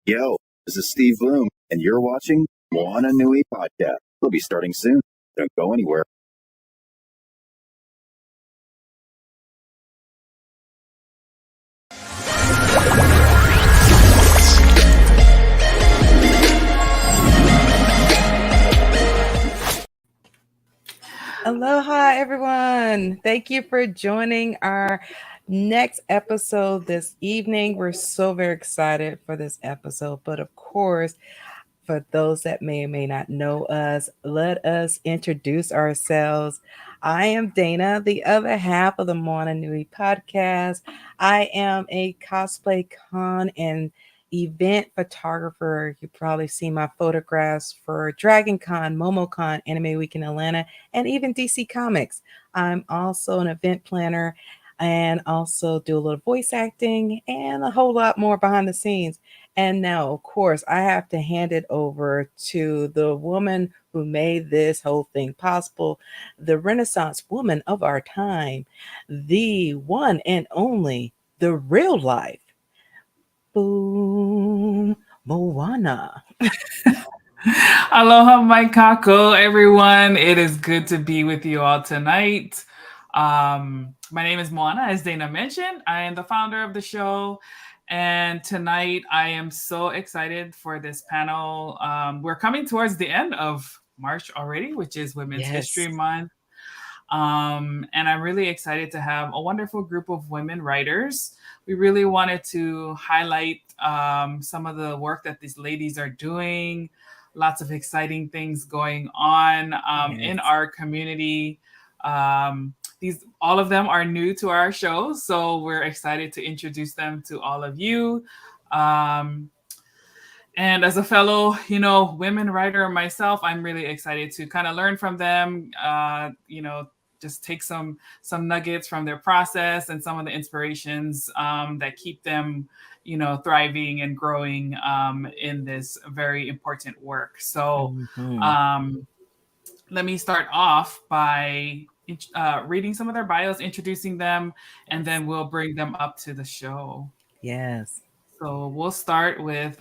Yo, this is Steve Bloom, and you're watching Moana Nui Podcast. We'll be starting soon. Don't go anywhere. Aloha, everyone. Thank you for joining our next episode this evening. We're so very excited for this episode. But of course, for those that may or may not know us, let us introduce ourselves. I am Dana, the other half of the Moana Nui Podcast. I am a cosplay con and event photographer. You probably see my photographs for Dragon Con, MomoCon, Anime Week in Atlanta, and even DC Comics. I'm also an event planner and also do a little voice acting and a whole lot more behind the scenes. And now, of course, I have to hand it over to the woman who made this whole thing possible, the Renaissance woman of our time, the one and only, the real life. Boom, Moana. Aloha, my kako, everyone. It is good to be with you all tonight. My name is Moana, as Dana mentioned. I am the founder of the show. And tonight, I am so excited for this panel. We're coming towards the end of March already, which is Women's History Month. And I'm really excited to have a wonderful group of women writers. We really wanted to highlight some of the work that these ladies are doing. Lots of exciting things going on in our community. All of them are new to our show, so we're excited to introduce them to all of you. And as a fellow, women writer myself, I'm really excited to kind of learn from them. Just take some nuggets from their process and some of the inspirations that keep them, thriving and growing in this very important work. So let me start off by reading some of their bios, introducing them, and then we'll bring them up to the show. Yes. So we'll start with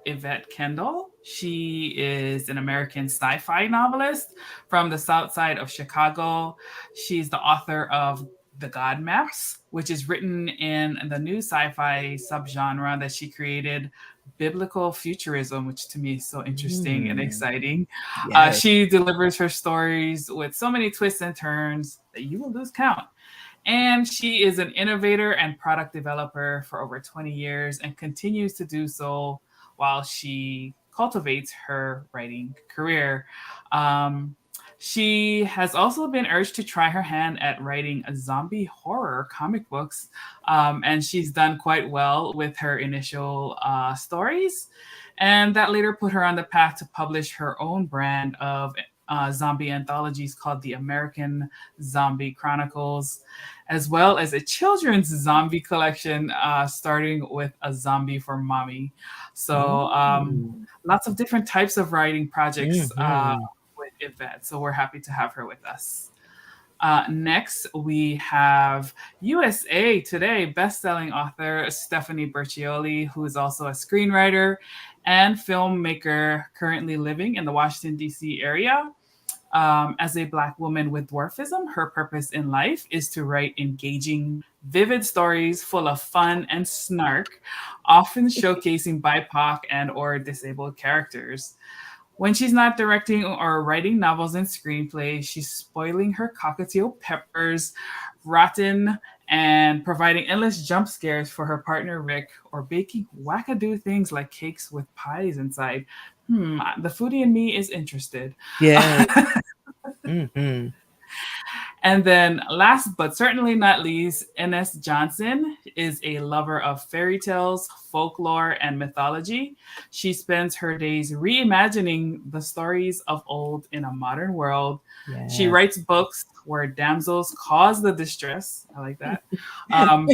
Yvette Kendall. She is an American sci-fi novelist from the South Side of Chicago. She's the author of The God Maps, which is written in the new sci-fi subgenre that she created, biblical futurism, which to me is so interesting and exciting. Yes. She delivers her stories with so many twists and turns that you will lose count. And she is an innovator and product developer for over 20 years and continues to do so while she cultivates her writing career. She has also been urged to try her hand at writing a zombie horror comic books, and she's done quite well with her initial stories. And that later put her on the path to publish her own brand of zombie anthologies called the American Zombie Chronicles, as well as a children's zombie collection starting with A Zombie for Mommy. So lots of different types of writing projects with Yvette. So we're happy to have her with us. Next, we have USA Today bestselling author Stephanie Berchiolly, who is also a screenwriter and filmmaker currently living in the Washington, D.C. area. As a Black woman with dwarfism, her purpose in life is to write engaging, vivid stories full of fun and snark, often showcasing BIPOC and or disabled characters. When she's not directing or writing novels and screenplays, she's spoiling her cockatiel peppers, rotten, and providing endless jump scares for her partner Rick, or baking wackadoo things like cakes with pies inside. The foodie in me is interested. Yeah. And then last but certainly not least, Ines Johnson is a lover of fairy tales, folklore, and mythology. She spends her days reimagining the stories of old in a modern world. Yes. She writes books where damsels cause the distress. I like that.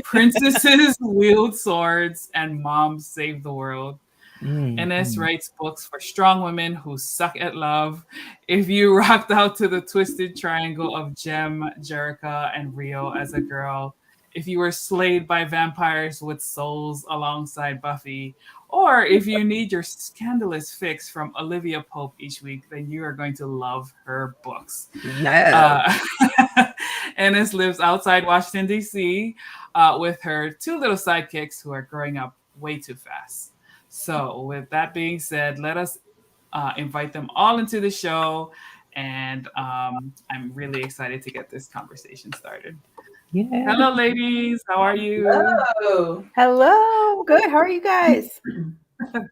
Princesses wield swords and moms save the world. Ines writes books for strong women who suck at love. If you rocked out to the twisted triangle of Jem, Jerica, and Rio as a girl, if you were slayed by vampires with souls alongside Buffy, or if you need your scandalous fix from Olivia Pope each week, then you are going to love her books. No. Ines lives outside Washington, D.C. With her two little sidekicks who are growing up way too fast. So with that being said, let us invite them all into the show. And I'm really excited to get this conversation started. Yeah. Hello, ladies. How are you? Hello. Good. How are you guys?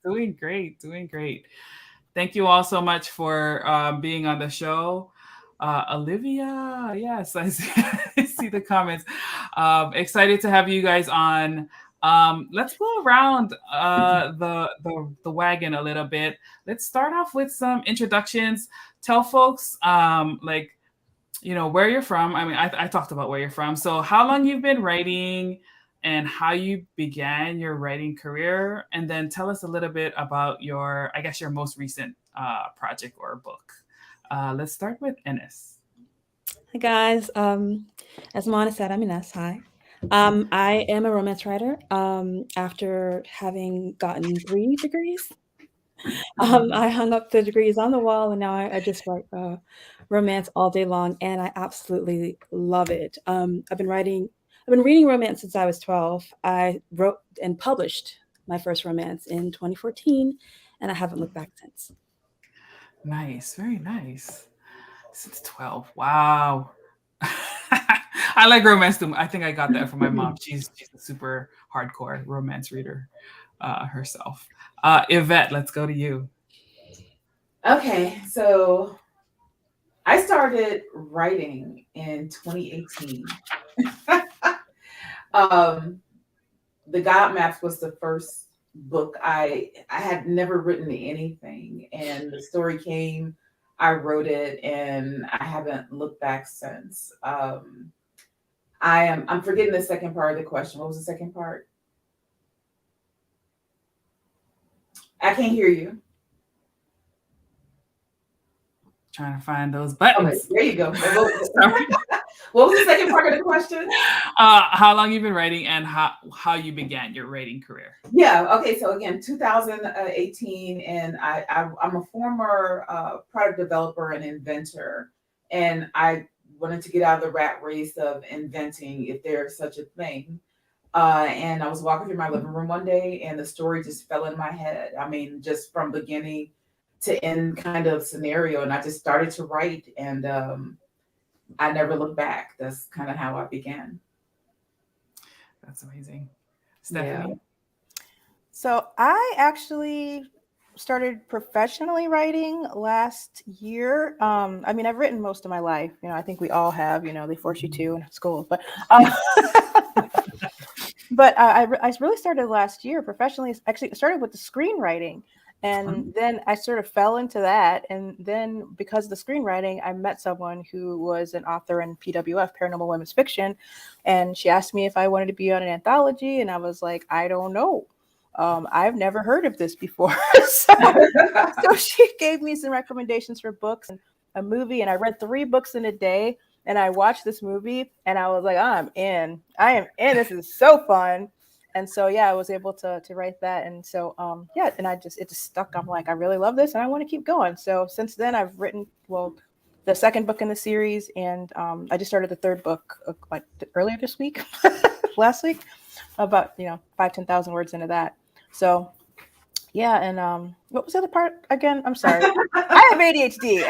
Doing great. Doing great. Thank you all so much for being on the show. Olivia, yes, I see the comments. Excited to have you guys on. Let's go around the wagon a little bit. Let's start off with some introductions. Tell folks where you're from. I mean, I talked about where you're from. So how long you've been writing and how you began your writing career, and then tell us a little bit about your most recent project or book. Let's start with Ines. Hi guys. As Moana said, I'm Ines. Hi. I am a romance writer. After having gotten 3 degrees, I hung up the degrees on the wall, and now I just write romance all day long, and I absolutely love it. I've been reading romance since I was 12. I wrote and published my first romance in 2014, and I haven't looked back since. Nice, very nice. Since 12, wow. I like romance too. I think I got that from my mom. She's a super hardcore romance reader herself. Yvette, let's go to you. Okay, so I started writing in 2018. The God Maps was the first book. I had never written anything, and the story came, I wrote it, and I haven't looked back since. I'm forgetting the second part of the question. What was the second part? I can't hear you. Trying to find those buttons. Okay, there you go. What was the second part of the question? How long you've been writing and how you began your writing career? Yeah. Okay. So again, 2018, and I'm a former product developer and inventor, and I wanted to get out of the rat race of inventing, if there's such a thing. And I was walking through my living room one day, and the story just fell in my head. I mean, just from beginning to end kind of scenario, and I just started to write, and I never looked back. That's kind of how I began. That's amazing. Stephanie? Yeah. So I actually started professionally writing last year. I mean, I've written most of my life. I think we all have. They force you to in school, but but I really started last year professionally. Actually, I started with the screenwriting. And then I sort of fell into that. And then because of the screenwriting, I met someone who was an author in PWF, Paranormal Women's Fiction. And she asked me if I wanted to be on an anthology. And I was like, I don't know. I've never heard of this before. so she gave me some recommendations for books and a movie. And I read 3 books in a day. And I watched this movie. And I was like, I'm in. I am in. This is so fun. And so, I was able to write that. And so, and it just stuck. I'm like, I really love this and I want to keep going. So since then I've written, the second book in the series. And I just started the 3rd book earlier this week, last week, about, 5,000-10,000 words into that. So, and what was the other part again? I'm sorry. I have ADHD.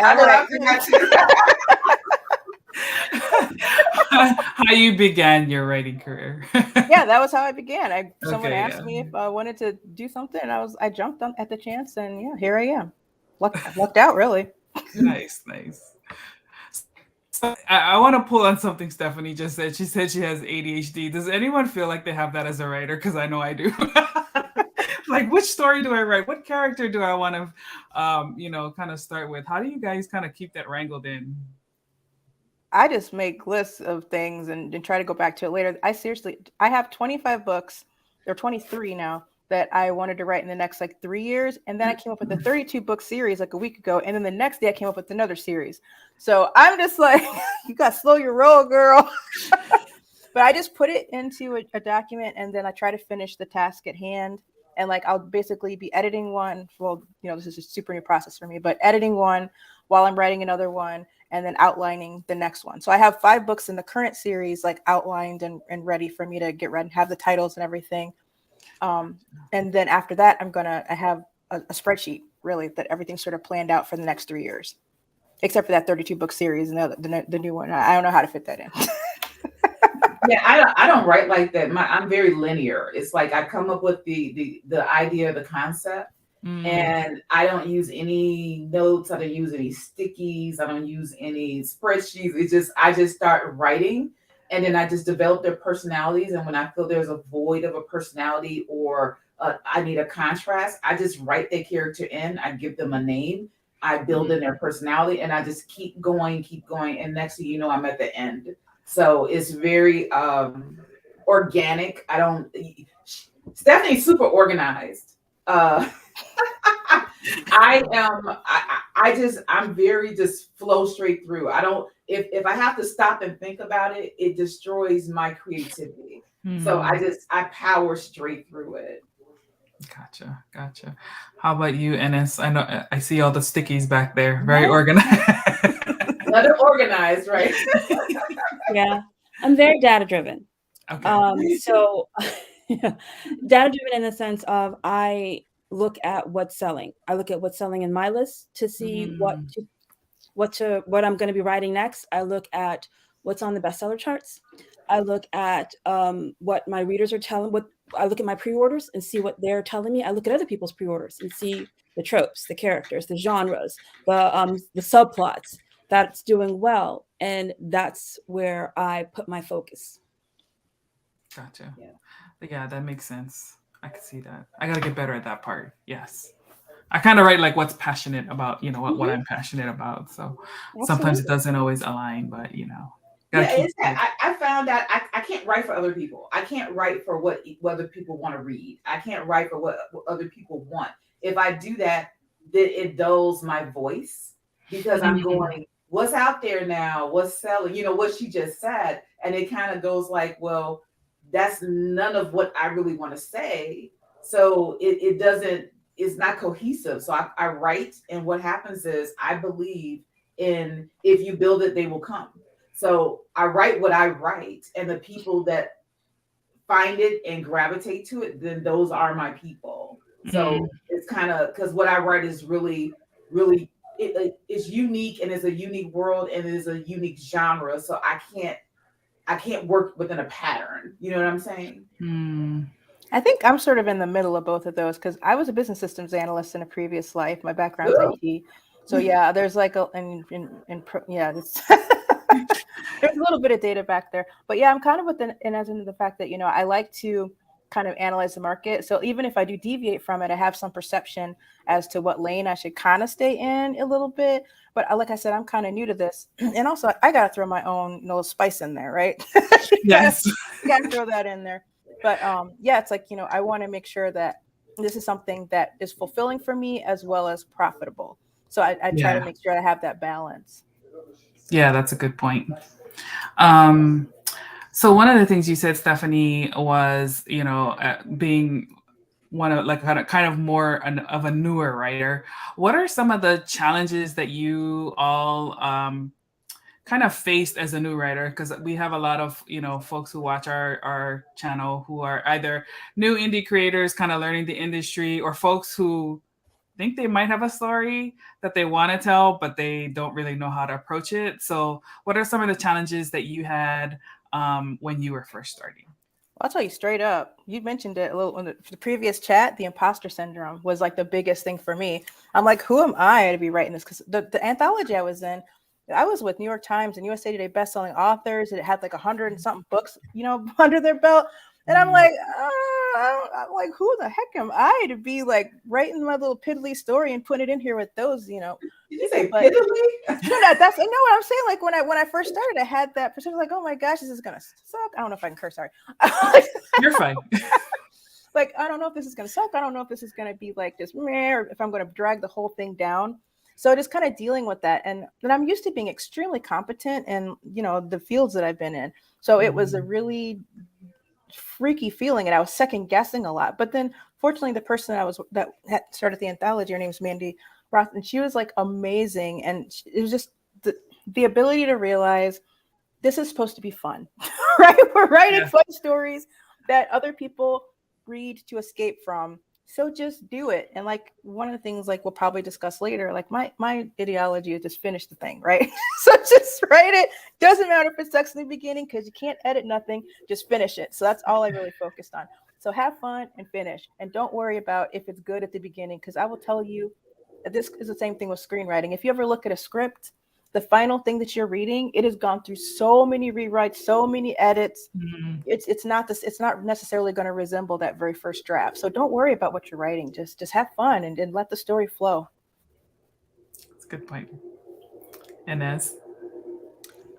How you began your writing career? Yeah, that was how I began. Someone asked me if I wanted to do something, and I jumped on at the chance, and here I am. Lucked out, really. Nice. So I want to pull on something Stephanie just said. She said she has ADHD. Does anyone feel like they have that as a writer? Because I know I do. Like, which story do I write? What character do I want to, kind of start with? How do you guys kind of keep that wrangled in? I just make lists of things and try to go back to it later. I have 25 books, or 23 now, that I wanted to write in the next 3 years. And then I came up with a 32 book series a week ago. And then the next day I came up with another series. So I'm just like, you got to slow your roll, girl. But I just put it into a document, and then I try to finish the task at hand. And like, I'll basically be editing one. Well, this is a super new process for me, but editing one while I'm writing another one, and then outlining the next one. So I have 5 books in the current series, like outlined and ready for me to get read and have the titles and everything. And then after that, I have a spreadsheet, really, that everything's sort of planned out for the next 3 years, except for that 32 book series and the new one. I don't know how to fit that in. Yeah, I don't write like that. I'm very linear. It's like I come up with the idea, the concept, and I don't use any notes. I don't use any stickies. I don't use any spreadsheets. I just start writing, and then I just develop their personalities. And when I feel there's a void of a personality or I need a contrast, I just write their character in. I give them a name. I build in their personality, and I just keep going. And next thing you know, I'm at the end. So it's very organic. Stephanie's super organized. I'm very just flow straight through. I don't, if I have to stop and think about it, it destroys my creativity. So I power straight through it. Gotcha. How about you, Ines? I know I see all the stickies back there. Very organized. Let it organized, right? Yeah, I'm very data driven. Okay. So data driven in the sense of I look at what's selling. I look at what's selling in my list to see what I'm going to be writing next. I look at what's on the bestseller charts. I look at what my readers are telling. I look at my pre-orders and see what they're telling me. I look at other people's pre-orders and see the tropes, the characters, the genres, the subplots that's doing well, and that's where I put my focus. Gotcha. Yeah, that makes sense. I can see that. I got to get better at that part. Yes. I kind of write like what's passionate about, what I'm passionate about. So sometimes it doesn't always align, but I found out I can't write for other people. I can't write for what other people want to read. I can't write for what other people want. If I do that, then it dulls my voice because I'm going, what's out there now? What's selling? What she just said. And it kind of goes like, well, that's none of what I really want to say. So it's not cohesive. So I write, and what happens is I believe in if you build it, they will come. So I write what I write, and the people that find it and gravitate to it, then those are my people. So it's kind of, because what I write is really, really, it's unique, and it's a unique world, and it is a unique genre. So I can't work within a pattern. You know what I'm saying? I think I'm sort of in the middle of both of those, because I was a business systems analyst in a previous life. My background's IT. So yeah, there's like there's a little bit of data back there, but yeah, I'm kind of as in the fact that, I like to kind of analyze the market. So even if I do deviate from it, I have some perception as to what lane I should kind of stay in a little bit. But like I said, I'm kind of new to this. And also I got to throw my own little spice in there, right? Yes. Got to throw that in there. But it's like, I want to make sure that this is something that is fulfilling for me as well as profitable. So I try to make sure I have that balance. Yeah, that's a good point. So one of the things you said, Stephanie, was, being one of like kind of more of a newer writer. What are some of the challenges that you all kind of faced as a new writer? Because we have a lot of, folks who watch our channel who are either new indie creators kind of learning the industry, or folks who think they might have a story that they want to tell, but they don't really know how to approach it. So what are some of the challenges that you had when you were first starting? I'll tell you straight up. You mentioned it a little in the previous chat. The imposter syndrome was like the biggest thing for me. I'm like, who am I to be writing this? Because the anthology I was in, I was with New York Times and USA Today bestselling authors. And it had like 100 and something books, under their belt. And I'm like, who the heck am I to be like writing my little piddly story and putting it in here with those, Did you say piddly? No, that's what I'm saying. Like when I first started, I had that perception, like, oh my gosh, this is gonna suck. I don't know if I can curse. Sorry. You're fine. Like, I don't know if this is gonna suck. I don't know if this is gonna be like this, or if I'm gonna drag the whole thing down. So just kind of dealing with that. And I'm used to being extremely competent in, the fields that I've been in. So it was a really freaky feeling, and I was second guessing a lot. But then fortunately, the person that had started the anthology, her name was Mandy Roth, and she was like amazing. And it was just the ability to realize this is supposed to be fun, right? We're writing fun stories that other people read to escape from. So just do it. And like one of the things, like we'll probably discuss later, like my ideology is just finish the thing, right? So just write it. Doesn't matter if it sucks in the beginning because you can't edit nothing. Just finish it. So that's all I really focused on. So have fun and finish. And don't worry about if it's good at the beginning, because I will tell you, this is the same thing with screenwriting. If you ever look at a script, the final thing that you're reading, it has gone through so many rewrites, so many edits. It's not necessarily going to resemble that very first draft. So don't worry about what you're writing. Just have fun and let the story flow. That's a good point. Ines?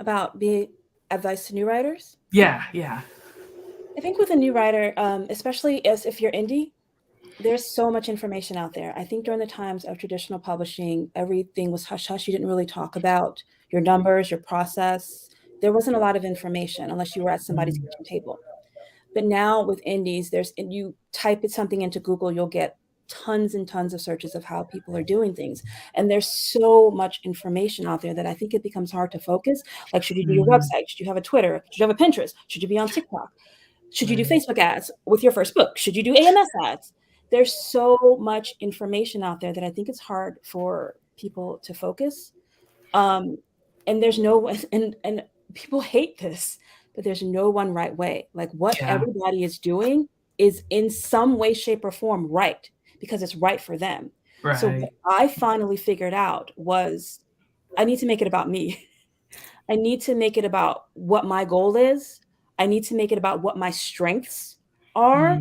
About the advice to new writers? Yeah. I think with a new writer, especially if you're indie, there's so much information out there. I think during the times of traditional publishing, everything was hush-hush. You didn't really talk about your numbers, your process. There wasn't a lot of information unless you were at somebody's kitchen table. But now with indies, you type something into Google, you'll get tons and tons of searches of how people are doing things. And there's so much information out there that I think it becomes hard to focus. Like, should you do your website? Should you have a Twitter? Should you have a Pinterest? Should you be on TikTok? Should you do Facebook ads with your first book? Should you do AMS ads? There's so much information out there that I think it's hard for people to focus. And there's and people hate this, but there's no one right way. Like what everybody is doing is in some way, shape, or form right, because it's right for them. Right. So what I finally figured out was I need to make it about me. I need to make it about what my goal is. I need to make it about what my strengths are.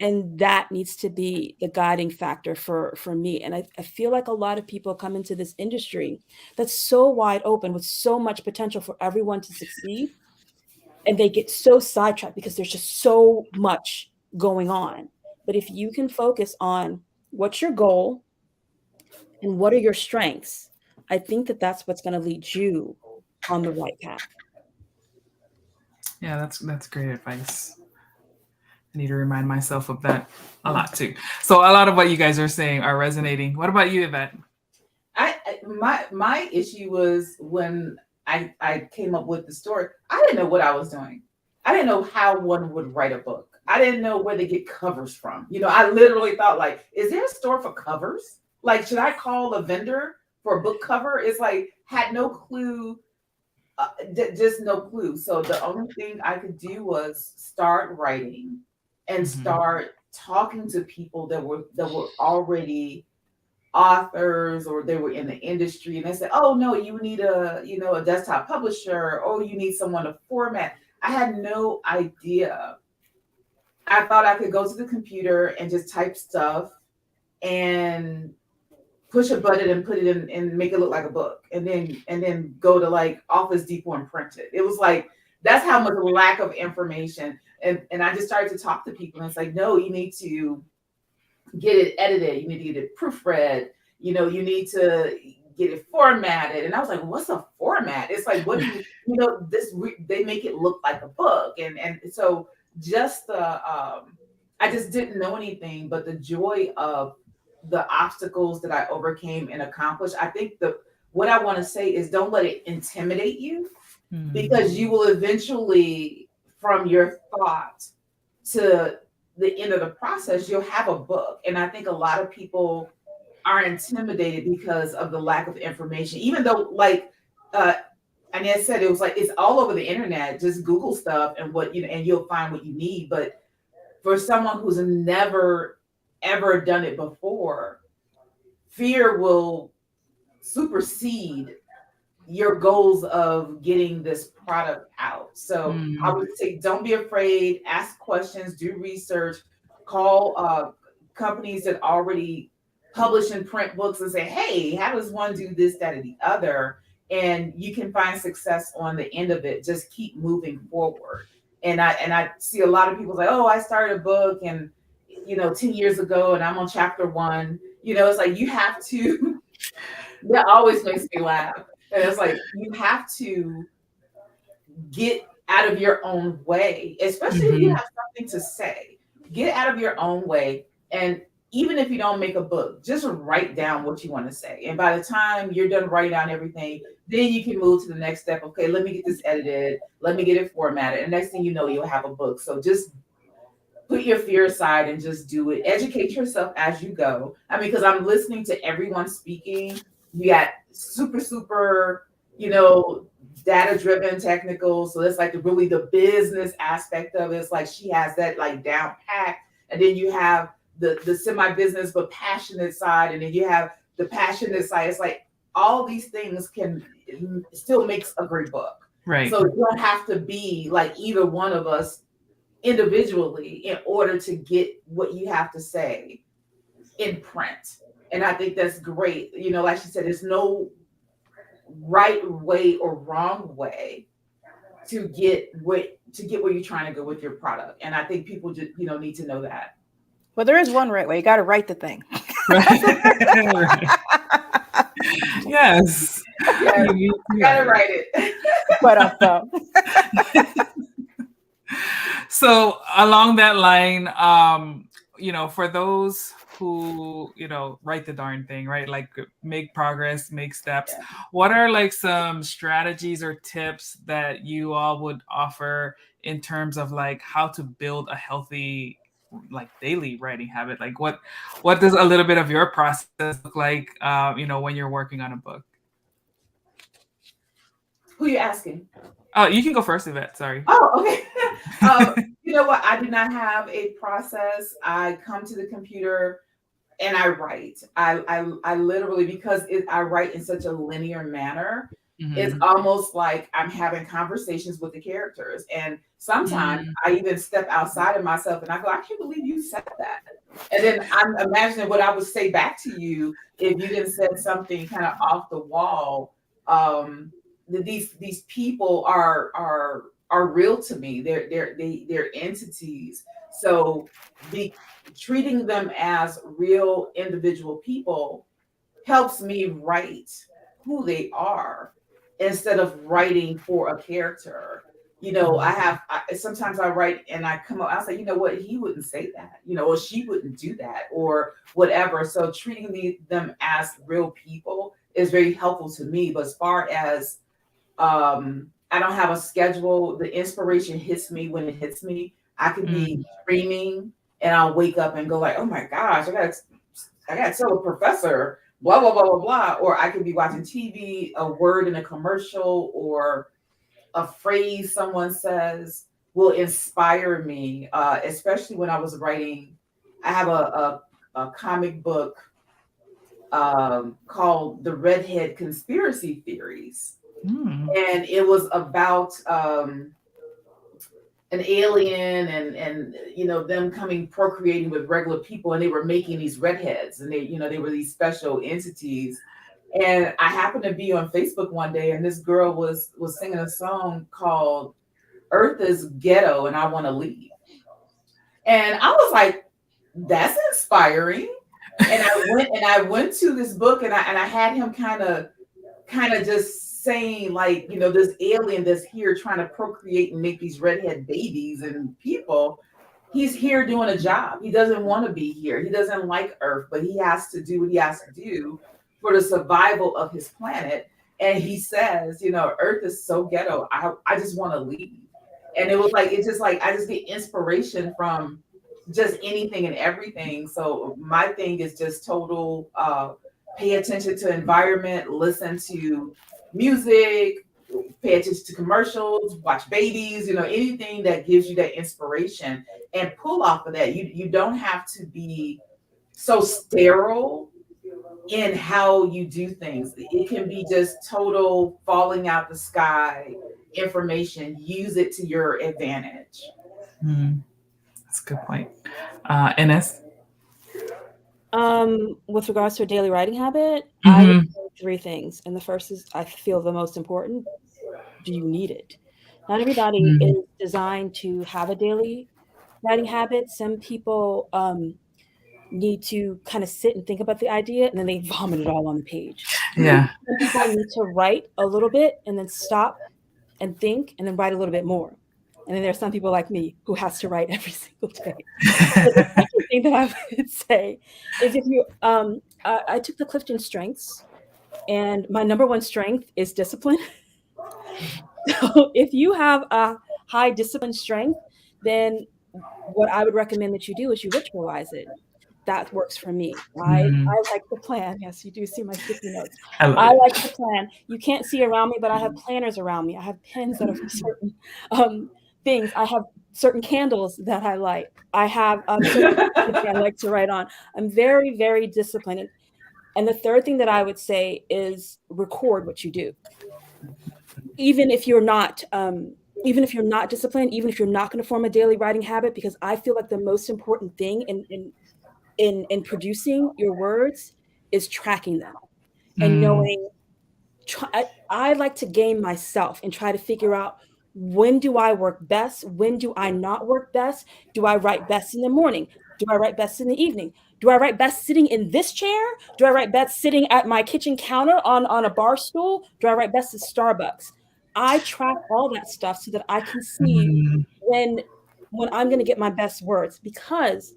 And that needs to be the guiding factor for me. And I feel like a lot of people come into this industry that's so wide open with so much potential for everyone to succeed. And they get so sidetracked because there's just so much going on. But if you can focus on what's your goal and what are your strengths, I think that's what's going to lead you on the right path. Yeah, that's great advice. I need to remind myself of that a lot too. So a lot of what you guys are saying are resonating. What about you, Yvette? My issue was when I came up with the story, I didn't know what I was doing. I didn't know how one would write a book. I didn't know where to get covers from. I literally thought, like, is there a store for covers? Like, should I call a vendor for a book cover? It's like, had no clue, just no clue. So the only thing I could do was start writing and start talking to people that were already authors, or they were in the industry, and they said, oh no, you need a desktop publisher, oh, you need someone to format. I had no idea. I thought I could go to the computer and just type stuff and push a button and put it in and make it look like a book, and then go to like Office Depot and print it. It was like, that's how much lack of information. And I just started to talk to people, and it's like, no, you need to get it edited. You need to get it proofread. You need to get it formatted. And I was like, what's a format? It's like, what do they make it look like a book. And so just I just didn't know anything, but the joy of the obstacles that I overcame and accomplished. I think what I want to say is, don't let it intimidate you, because you will eventually, from your thought to the end of the process, you'll have a book. And I think a lot of people are intimidated because of the lack of information, even though, like Ines said, it was like, it's all over the internet. Just Google stuff and and you'll find what you need. But for someone who's never ever done it before, fear will supersede your goals of getting this product out. So I would say, don't be afraid, ask questions, do research, call companies that already publish and print books and say, hey, how does one do this, that, or the other? And you can find success on the end of it. Just keep moving forward. And I see a lot of people say, oh, I started a book and 10 years ago and I'm on chapter 1. It's like, you have to That always makes me laugh. And it's like, you have to get out of your own way, especially if you have something to say. Get out of your own way. And even if you don't make a book, just write down what you want to say. And by the time you're done writing down everything, then you can move to the next step. Okay, let me get this edited. Let me get it formatted. And next thing you know, you'll have a book. So just put your fear aside and just do it. Educate yourself as you go. I mean, because I'm listening to everyone speaking. We got super, data-driven technical. So it's like really the business aspect of it. It's like she has that like down pat. And then you have the semi-business but passionate side. And then you have the passionate side. It's like all these things still makes a great book. Right. So you don't have to be like either one of us individually in order to get what you have to say in print. And I think that's great. Like she said, there's no right way or wrong way to get where you're trying to go with your product. And I think people just need to know that. Well, there is one right way. You got to write the thing. Yes. You got to write it. But So along that line, for those who, write the darn thing, right? Like make progress, make steps. Yeah. What are like some strategies or tips that you all would offer in terms of like how to build a healthy like daily writing habit? Like what does a little bit of your process look like, when you're working on a book? Who are you asking? Oh, you can go first, Yvette. Sorry. Oh, okay. You know what? I do not have a process. I come to the computer and I write. I literally, because I write in such a linear manner, it's almost like I'm having conversations with the characters. And sometimes I even step outside of myself and I go, I can't believe you said that. And then I'm imagining what I would say back to you if you didn't said something kind of off the wall. These people are real to me. They're entities. So treating them as real individual people helps me write who they are instead of writing for a character. Sometimes I write and I come up, I say, what, he wouldn't say that, or she wouldn't do that or whatever. So treating them as real people is very helpful to me. But as far as I don't have a schedule, the inspiration hits me when it hits me. I could be dreaming and I'll wake up and go like, oh my gosh, I gotta tell a professor, blah, blah, blah, blah, blah. Or I could be watching TV, a word in a commercial or a phrase someone says will inspire me, especially when I was writing. I have a comic book called The Redhead Conspiracy Theories. And it was about an alien and them procreating with regular people, and they were making these redheads, and they were these special entities. And I happened to be on Facebook one day, and this girl was singing a song called "Earth is Ghetto and I Want to Leave," and I was like, "That's inspiring." And I went to this book, and I had him kind of just saying like, this alien that's here trying to procreate and make these redhead babies and people, he's here doing a job. He doesn't want to be here. He doesn't like Earth, but he has to do what he has to do for the survival of his planet. And he says, Earth is so ghetto. I just want to leave. And it was like, it's just like, I just get inspiration from just anything and everything. So my thing is just total, pay attention to environment, listen to music, pay attention to commercials, watch babies, anything that gives you that inspiration and pull off of that. You don't have to be so sterile in how you do things. It can be just total falling out the sky information. Use it to your advantage. That's a good point. Ines? With regards to a daily writing habit, I would say three things. And the first is, I feel the most important. Do you need it? Not everybody is designed to have a daily writing habit. Some people need to kind of sit and think about the idea, and then they vomit it all on the page. Yeah. Some people need to write a little bit and then stop and think and then write a little bit more. And then there's some people like me who has to write every single day. So the second thing that I would say is if you, I took the Clifton Strengths, and my number one strength is discipline. So if you have a high discipline strength, then what I would recommend that you do is you ritualize it. That works for me. I like to plan. Yes, you do see my sticky notes. I love I it. like to plan. You can't see around me, but I have planners around me. I have pens that are for certain things. I have certain candles that I light. I have certain that I like to write on. I'm very, very disciplined. And the third thing that I would say is record what you do. Even if you're not disciplined, even if you're not going to form a daily writing habit, because I feel like the most important thing in producing your words is tracking them and knowing. I like to game myself and try to figure out, when do I work best? When do I not work best? Do I write best in the morning? Do I write best in the evening? Do I write best sitting in this chair? Do I write best sitting at my kitchen counter on a bar stool? Do I write best at Starbucks? I track all that stuff so that I can see when I'm going to get my best words, because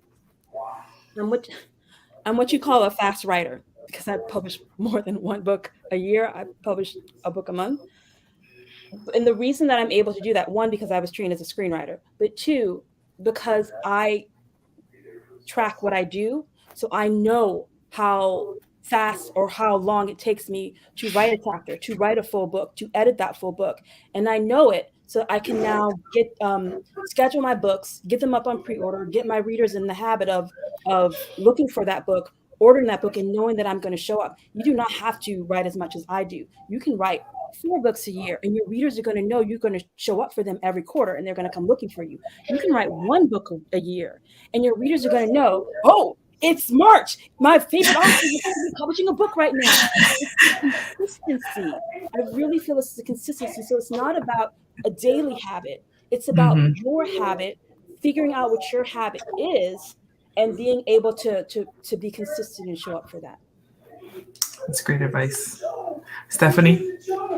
I'm what you call a fast writer, because I publish more than one book a year. I publish a book a month. And the reason that I'm able to do that, one, because I was trained as a screenwriter, but two, because I track what I do. So I know how fast or how long it takes me to write a chapter, to write a full book, to edit that full book. And I know it, so I can now get schedule my books, get them up on pre-order, get my readers in the habit of looking for that book, ordering that book, and knowing that I'm going to show up. You do not have to write as much as I do. You can write 4 books a year, and your readers are going to know you're going to show up for them every quarter, and they're going to come looking for you. You can write 1 book a year, and your readers are going to know, oh, it's March. My favorite author is publishing a book right now. It's consistency. I really feel it's the consistency. So it's not about a daily habit. It's about your habit, figuring out what your habit is, and being able to be consistent and show up for that. That's great advice. Stephanie?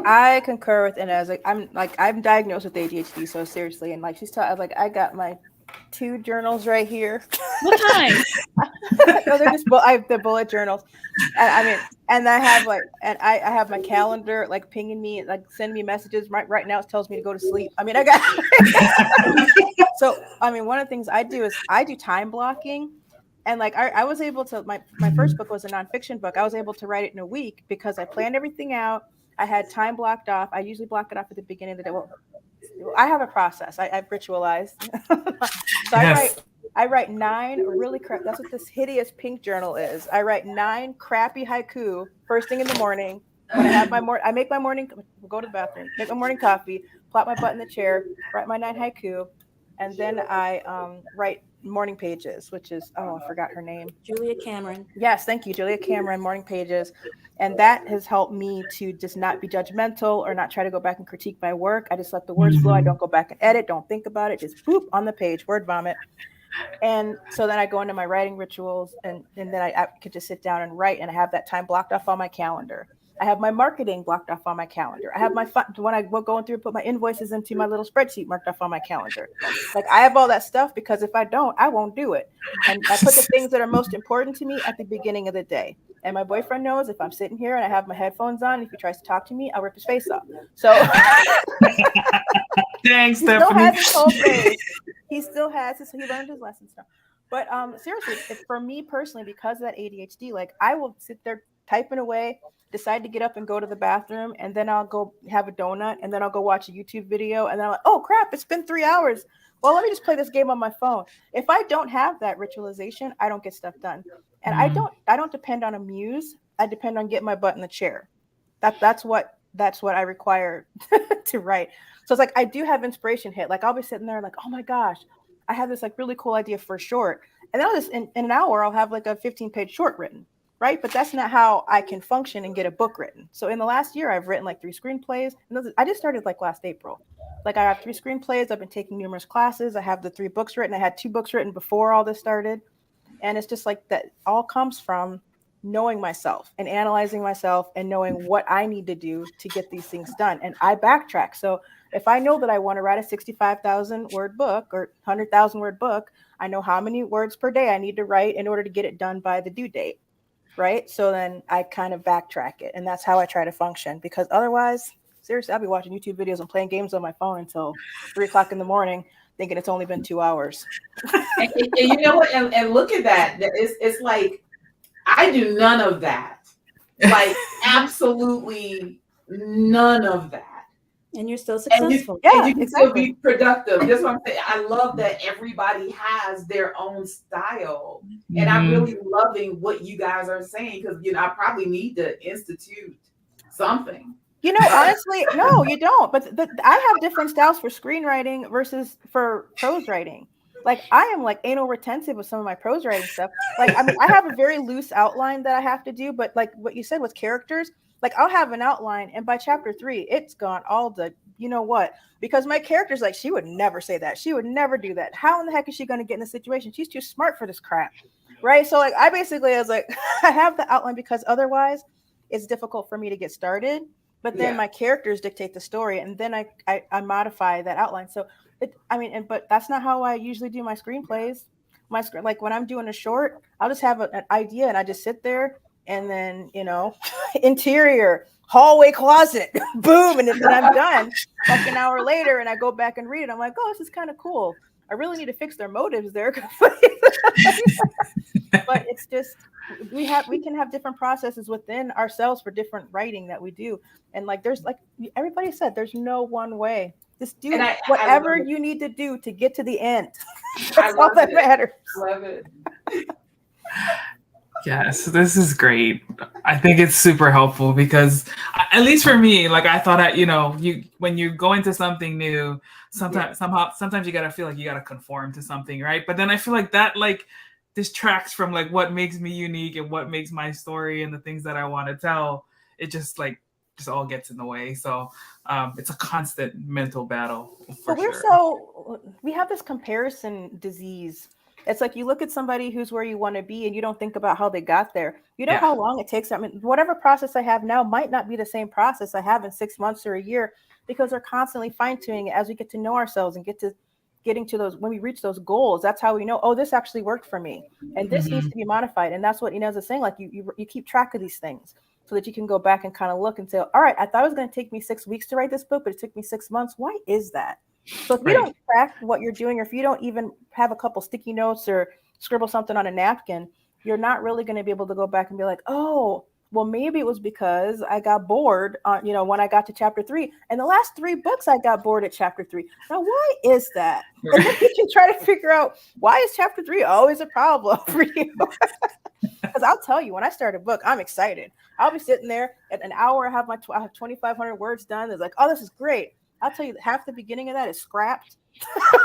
I concur with Ines. I'm diagnosed with ADHD, so seriously, and like she's talking, I got my 2 journals right here. What kind? No, they're just I have the bullet journals. And I have I have my calendar like pinging me, like send me messages. Right now it tells me to go to sleep. I got so one of the things I do is I do time blocking. And I was able to, my first book was a nonfiction book. I was able to write it in a week because I planned everything out. I had time blocked off. I usually block it off at the beginning of the day. Well, I have a process. I've ritualized. So yes. I write 9 really crap. That's what this hideous pink journal is. I write 9 crappy haiku first thing in the morning. When I have I make my morning, go to the bathroom, make my morning coffee, plop my butt in the chair, write my 9 haiku, and then I write morning pages, which is, I forgot her name. Julia Cameron. Yes, thank you, Julia Cameron, morning pages. And that has helped me to just not be judgmental or not try to go back and critique my work. I just let the words flow. I don't go back and edit, don't think about it, just boop on the page, word vomit. And so then I go into my writing rituals, and then I could just sit down and write, and I have that time blocked off on my calendar. I have my marketing blocked off on my calendar. I have my when I go going through and put my invoices into my little spreadsheet marked off on my calendar. I have all that stuff because if I don't, I won't do it. And I put the things that are most important to me at the beginning of the day. And my boyfriend knows if I'm sitting here and I have my headphones on, if he tries to talk to me, I'll rip his face off. So thanks, he still has his whole face. He still has his, he learned his lessons now. But seriously, for me personally, because of that ADHD, I will sit there typing away, decide to get up and go to the bathroom, and then I'll go have a donut, and then I'll go watch a YouTube video, and then I'm like, oh crap, it's been 3 hours. Well, let me just play this game on my phone. If I don't have that ritualization, I don't get stuff done. And I don't depend on a muse. I depend on getting my butt in the chair. That's what I require to write. So it's I do have inspiration hit. I'll be sitting there oh my gosh, I have this really cool idea for a short. And then I'll just in an hour I'll have a 15-page short written. Right. But that's not how I can function and get a book written. So in the last year, I've written 3 screenplays. And I just started last April. I have 3 screenplays. I've been taking numerous classes. I have the 3 books written. I had 2 books written before all this started. And it's just that all comes from knowing myself and analyzing myself and knowing what I need to do to get these things done. And I backtrack. So if I know that I want to write a 65,000 word book or 100,000 word book, I know how many words per day I need to write in order to get it done by the due date. Right. So then I kind of backtrack it. And that's how I try to function, because otherwise, seriously, I'll be watching YouTube videos and playing games on my phone until 3 o'clock in the morning, thinking it's only been 2 hours. And you know what? And look at that. It's like, I do none of that. Like, absolutely none of that. And you're still successful. And you can still be productive. That's what I'm saying. I love that everybody has their own style. And I'm really loving what you guys are saying, because, you know, I probably need to institute something. You know, honestly, no, you don't. But I have different styles for screenwriting versus for prose writing. Like, I am like anal retentive with some of my prose writing stuff. Like, I mean, I have a very loose outline that I have to do, but like what you said with characters, like I'll have an outline, and by chapter 3, it's gone all the, you know what, because my character's like, she would never say that. She would never do that. How in the heck is she going to get in this situation? She's too smart for this crap. Right. So like, I was like, I have the outline because otherwise it's difficult for me to get started. But then my characters dictate the story, and then I modify that outline. So but that's not how I usually do my screenplays. Like when I'm doing a short, I'll just have an idea and I just sit there, and then, you know, interior, hallway, closet, boom, and then I'm done. Like an hour later, and I go back and read it. I'm like, oh, this is kind of cool. I really need to fix their motives there. But it's just, we can have different processes within ourselves for different writing that we do. And like, there's, like everybody said, there's no one way. Just do whatever you need to do to get to the end. That's all that matters. Love it. Yes, this is great. I think it's super helpful because, at least for me, like I thought, you know, when you go into something new, sometimes you gotta feel like you gotta conform to something, right? But then I feel like that like distracts from like what makes me unique and what makes my story and the things that I want to tell. It just all gets in the way. So it's a constant mental battle. We have this comparison disease. It's like you look at somebody who's where you want to be and you don't think about how they got there. You know how long it takes. I mean, whatever process I have now might not be the same process I have in 6 months or a year, because we're constantly fine-tuning it as we get to know ourselves and getting to those, when we reach those goals. That's how we know, oh, this actually worked for me and this needs to be modified. And that's what Ines is saying. Like you keep track of these things so that you can go back and kind of look and say, all right, I thought it was going to take me 6 weeks to write this book, but it took me 6 months. Why is that? So if you don't track what you're doing, or if you don't even have a couple sticky notes or scribble something on a napkin, you're not really going to be able to go back and be like, oh, well, maybe it was because I got bored on, when I got to chapter 3. And the last 3 books, I got bored at chapter 3. Now, why is that? And then you can try to figure out, why is chapter 3 always a problem for you? Because I'll tell you, when I start a book, I'm excited. I'll be sitting there at an hour, I have 2,500 words done. It's like, oh, this is great. I'll tell you, half the beginning of that is scrapped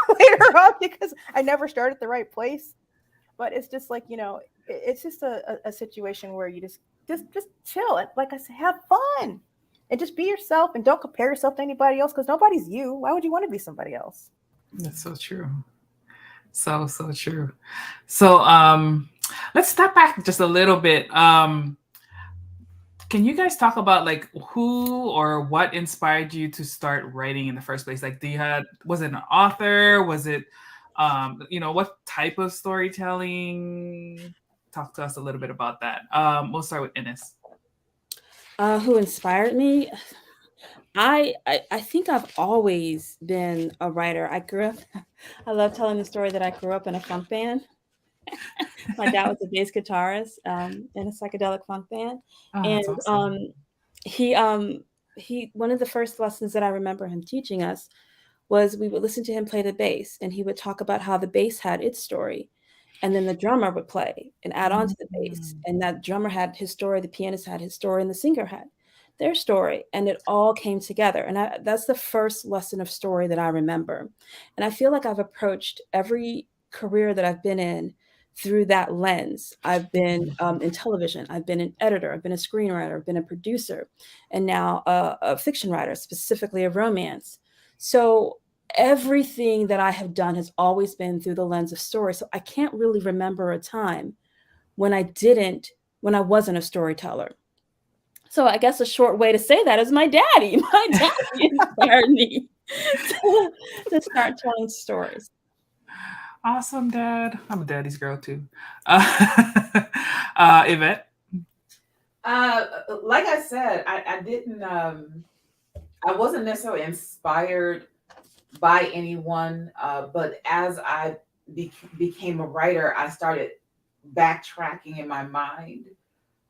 later on because I never started at the right place. But it's just like, it's just a situation where you just chill. Like I said, have fun and just be yourself, and don't compare yourself to anybody else, because nobody's you. Why would you want to be somebody else? That's so true. So true. So let's step back just a little bit. Can you guys talk about like who or what inspired you to start writing in the first place? Like, was it an author? Was it, what type of storytelling? Talk to us a little bit about that. We'll start with Ines. Who inspired me? I think I've always been a writer. I love telling the story that I grew up in a funk band. My dad was a bass guitarist in a psychedelic funk band. Oh, and that's awesome. He one of the first lessons that I remember him teaching us was we would listen to him play the bass, and he would talk about how the bass had its story, and then the drummer would play and add on to the bass, and that drummer had his story, the pianist had his story, and the singer had their story, and it all came together. And that's the first lesson of story that I remember. And I feel like I've approached every career that I've been in through that lens. I've been in television, I've been an editor, I've been a screenwriter, I've been a producer, and now a fiction writer, specifically of romance. So everything that I have done has always been through the lens of story. So I can't really remember a time when I didn't when I wasn't a storyteller. So I guess a short way to say that is my daddy. My daddy inspired me to start telling stories. Awesome, Dad. I'm a daddy's girl too. Yvette? Like I said, I didn't, I wasn't necessarily inspired by anyone, but as I became a writer, I started backtracking in my mind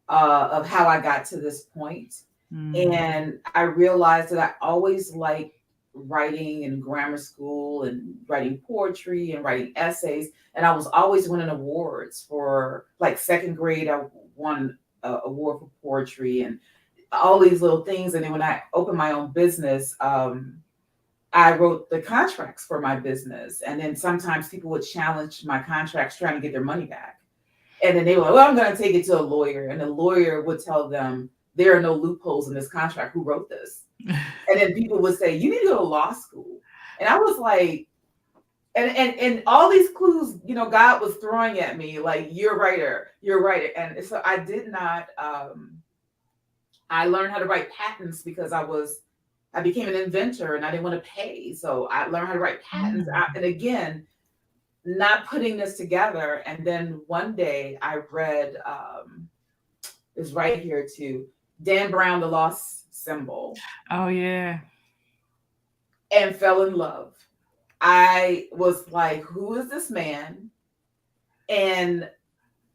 of how I got to this point. And I realized that I always liked writing in grammar school and writing poetry and writing essays. And I was always winning awards for, like, second grade, I won an award for poetry and all these little things. And then when I opened my own business, I wrote the contracts for my business. And then sometimes people would challenge my contracts trying to get their money back. And then they were like, well, I'm going to take it to a lawyer. And the lawyer would tell them, there are no loopholes in this contract. Who wrote this? And then people would say, you need to go to law school. And I was like, and all these clues, you know, God was throwing at me, like, you're a writer. And so I did not, I learned how to write patents because I became an inventor and I didn't want to pay. So I learned how to write patents. And again, not putting this together. And then one day I read, it's right here too, Dan Brown, The Lost Symbol. Oh, yeah. And fell in love. I was like, who is this man? And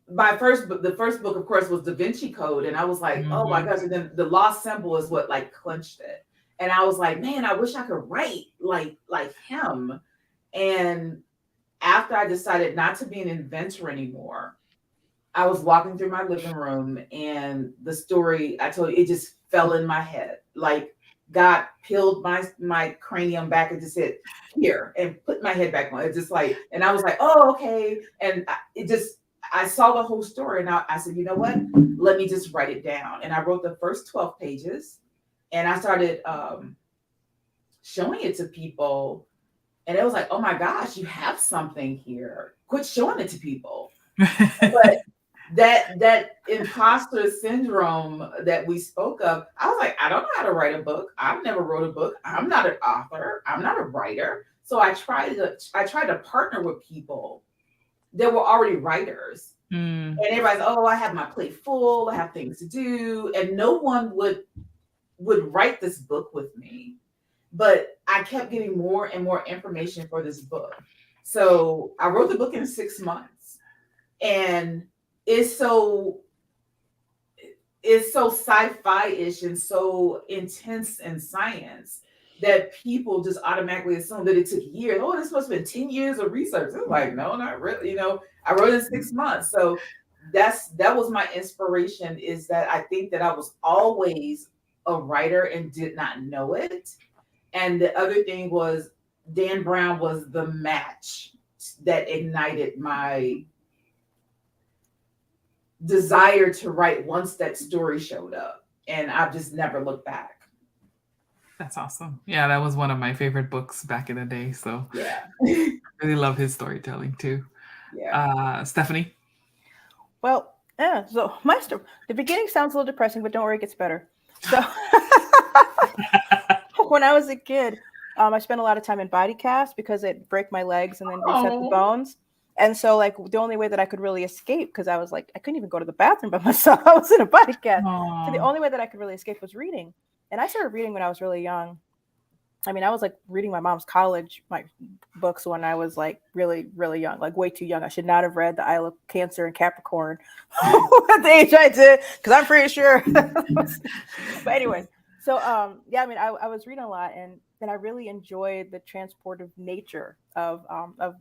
the first book, of course, was Da Vinci Code. And I was like, oh my gosh. And then The Lost Symbol is what, like, clinched it. And I was like, man, I wish I could write like him. And after I decided not to be an inventor anymore, I was walking through my living room and the story I told you, it just fell in my head. Like, God peeled my cranium back and just said, here, and put my head back on. It's just like, and I was like, oh, okay. And I saw the whole story and I said, you know what? Let me just write it down. And I wrote the first 12 pages and I started showing it to people. And it was like, oh my gosh, you have something here. Quit showing it to people. But that imposter syndrome that we spoke of, I was like, I don't know how to write a book. I've never wrote a book. I'm not an author. I'm not a writer. So I tried to partner with people that were already writers. And everybody's, oh, I have my plate full. I have things to do. And no one would write this book with me. But I kept getting more and more information for this book. So I wrote the book in 6 months. And it's so sci-fi-ish and so intense in science that people just automatically assume that it took years. Oh, this must have been 10 years of research. It's like, no, not really. You know, I wrote it in 6 months. So that was my inspiration, is that I think that I was always a writer and did not know it. And the other thing was Dan Brown was the match that ignited my desire to write once that story showed up. And I've just never looked back. That's awesome. Yeah, that was one of my favorite books back in the day. So yeah, I really love his storytelling too. Yeah. Stephanie? Well, yeah, so the beginning sounds a little depressing, but don't worry, it gets better. So when I was a kid, I spent a lot of time in body cast because it break my legs and then reset the bones. And so, like, the only way that I could really escape, because I was like, I couldn't even go to the bathroom by myself. I was in a body cast. So the only way that I could really escape was reading. And I started reading when I was really young. I mean, I was like reading my mom's college books when I was like really, really young, like way too young. I should not have read The Isle of Cancer and Capricorn at the age I did, because I'm pretty sure. But anyways, so yeah, I mean, I was reading a lot, and I really enjoyed the transportive nature of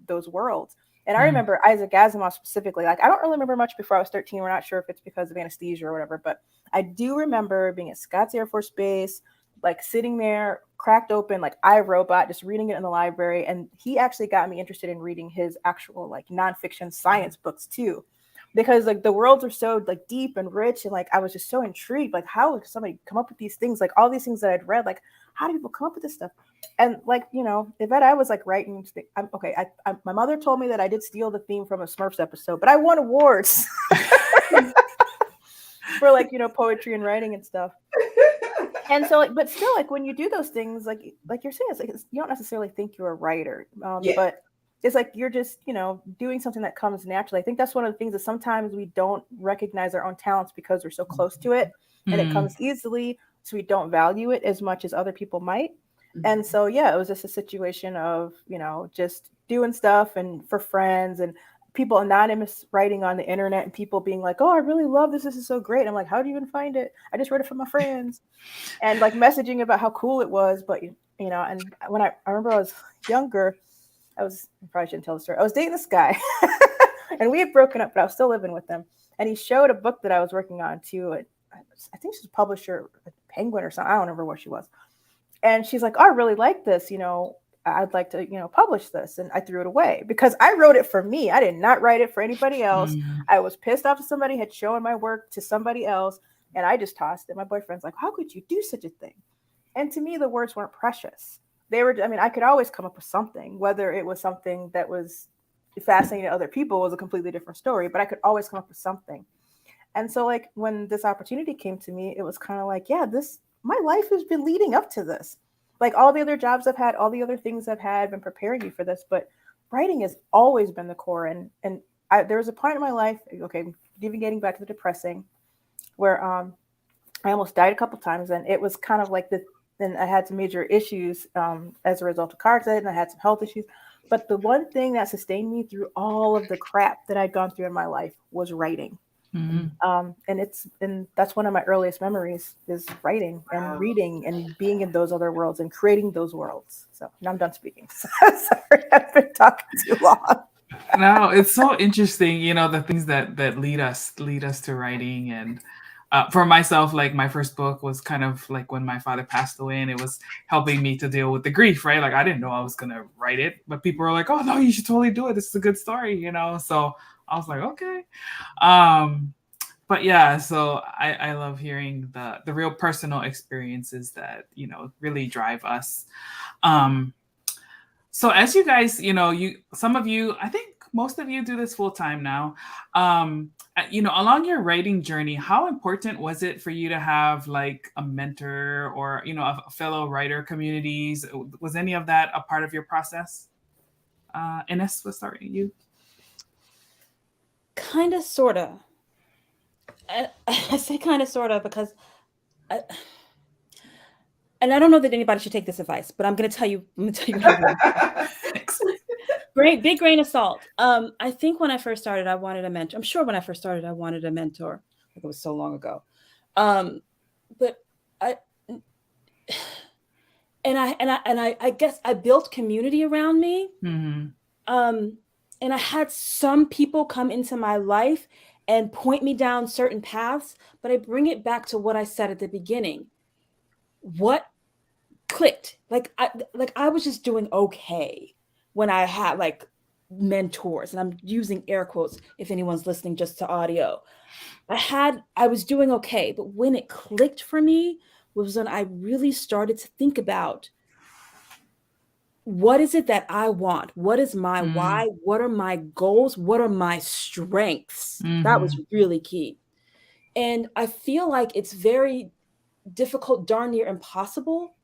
those worlds. And I remember Isaac Asimov specifically. Like, I don't really remember much before I was 13. We're not sure if it's because of anesthesia or whatever, but I do remember being at Scotts Air Force Base, like sitting there, cracked open, like iRobot, just reading it in the library. And he actually got me interested in reading his actual like nonfiction science books too, because like the worlds are so like deep and rich, and like I was just so intrigued. Like, how would somebody come up with these things? Like all these things that I'd read, like how do people come up with this stuff? And like, you know, Yvette, I was like writing. My mother told me that I did steal the theme from a Smurfs episode, but I won awards. for like, poetry and writing and stuff. And so, but still, like when you do those things, like you're saying, it's like you don't necessarily think you're a writer, but it's like you're just, doing something that comes naturally. I think that's one of the things that sometimes we don't recognize our own talents because we're so close to it, and it comes easily, so we don't value it as much as other people might. And so, it was just a situation of, just doing stuff and for friends and people anonymous writing on the internet and people being like, oh, I really love this. This is so great. I'm like, how do you even find it? I just read it from my friends and like messaging about how cool it was. But, and when I remember I was younger, I probably shouldn't tell the story. I was dating this guy and we had broken up, but I was still living with him. And he showed a book that I was working on to, I think she's a publisher, Penguin or something. I don't remember what she was. And she's like, oh, I really like this. I'd like to, publish this. And I threw it away because I wrote it for me. I did not write it for anybody else. I was pissed off that somebody had shown my work to somebody else. And I just tossed it. My boyfriend's like, how could you do such a thing? And to me, the words weren't precious. I could always come up with something, whether it was something that was fascinating to other people was a completely different story, but I could always come up with something. And so like when this opportunity came to me, it was kind of like, my life has been leading up to this. Like all the other jobs I've had, all the other things I've had been preparing me for this, but writing has always been the core. And there was a point in my life, even getting back to the depressing, where I almost died a couple times. And it was kind of like then I had some major issues as a result of car accident, and I had some health issues. But the one thing that sustained me through all of the crap that I'd gone through in my life was writing. And that's one of my earliest memories is writing and reading and being in those other worlds and creating those worlds. So now I'm done speaking. Sorry, I've been talking too long. No, it's so interesting, the things that lead us to writing. And for myself, like my first book was kind of like when my father passed away, and it was helping me to deal with the grief, right? Like I didn't know I was gonna write it, but people were like, oh no, you should totally do it. This is a good story, So I was like, okay. But yeah, so I love hearing the real personal experiences that, really drive us. So as you guys, some of you, I think most of you do this full time now. Along your writing journey, how important was it for you to have like a mentor or, a fellow writer communities? Was any of that a part of your process? Ines, we'll start with you. Kind of, sort of. I say kind of, sort of, because, and I don't know that anybody should take this advice, but I'm going to tell you. Big grain of salt. I think when I first started, I wanted a mentor. I'm sure when I first started, I wanted a mentor. Like it was so long ago. But I guess I built community around me. And I had some people come into my life and point me down certain paths, but I bring it back to what I said at the beginning. What clicked? Like I was just doing okay when I had like mentors, and I'm using air quotes if anyone's listening just to audio. I was doing okay, but when it clicked for me was when I really started to think about what is it that I want? What is my why? What are my goals? What are my strengths? That was really key. And I feel like it's very difficult, darn near impossible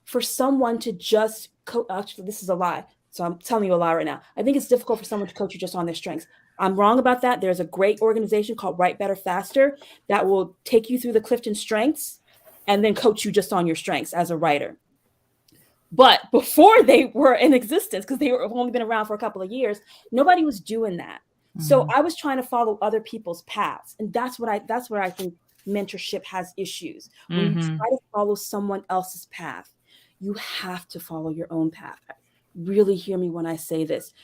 for someone to just actually, this is a lie. So I'm telling you a lie right now. I think it's difficult for someone to coach you just on their strengths. I'm wrong about that. There's a great organization called Write Better Faster that will take you through the Clifton strengths and then coach you just on your strengths as a writer. But before they were in existence, because they were only been around for a couple of years, nobody was doing that. So I was trying to follow other people's paths. And that's where I think mentorship has issues. When you try to follow someone else's path, you have to follow your own path. Really hear me when I say this.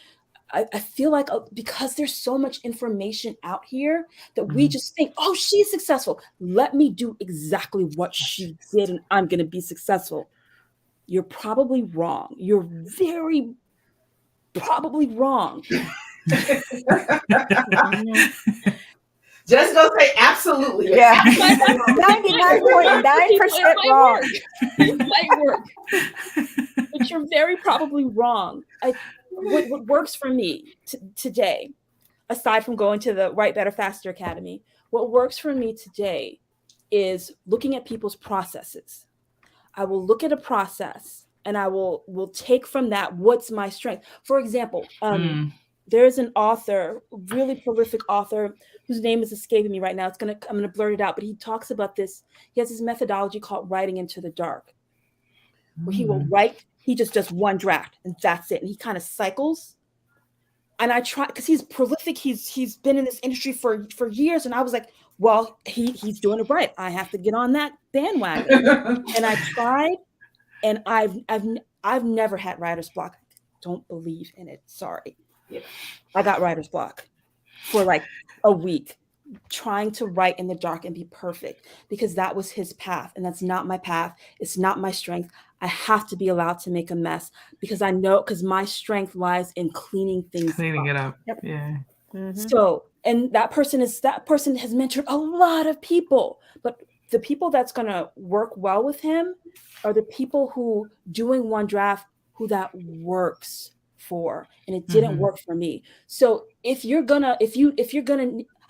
I feel like because there's so much information out here that we just think, oh, she's successful. Let me do exactly what she did and I'm going to be successful. You're probably wrong. You're very probably wrong. Just don't say absolutely. Yeah. 99.9% wrong. It might work. But you're very probably wrong. What works for me today aside from going to the Write Better Faster Academy, what works for me today is looking at people's processes. I will look at a process and I will take from that what's my strength. For example, there's an author, really prolific author, whose name is escaping me right now. I'm gonna blurt it out, but he talks about this. He has this methodology called writing into the dark, where he will write. He just does one draft and that's it, and he kind of cycles. And I try, because he's prolific. He's been in this industry for years, and I was like, well, he's doing it right. I have to get on that bandwagon. And I tried, and I've never had writer's block. I don't believe in it. Sorry. Yeah. I got writer's block for like a week, trying to write in the dark and be perfect, because that was his path, and that's not my path. It's not my strength. I have to be allowed to make a mess, because I know, because my strength lies in cleaning it up. Yep. Yeah. Mm-hmm. So, and that person has mentored a lot of people, but the people that's going to work well with him are the people who doing one draft, who that works for, and it didn't work for me. So if you're gonna,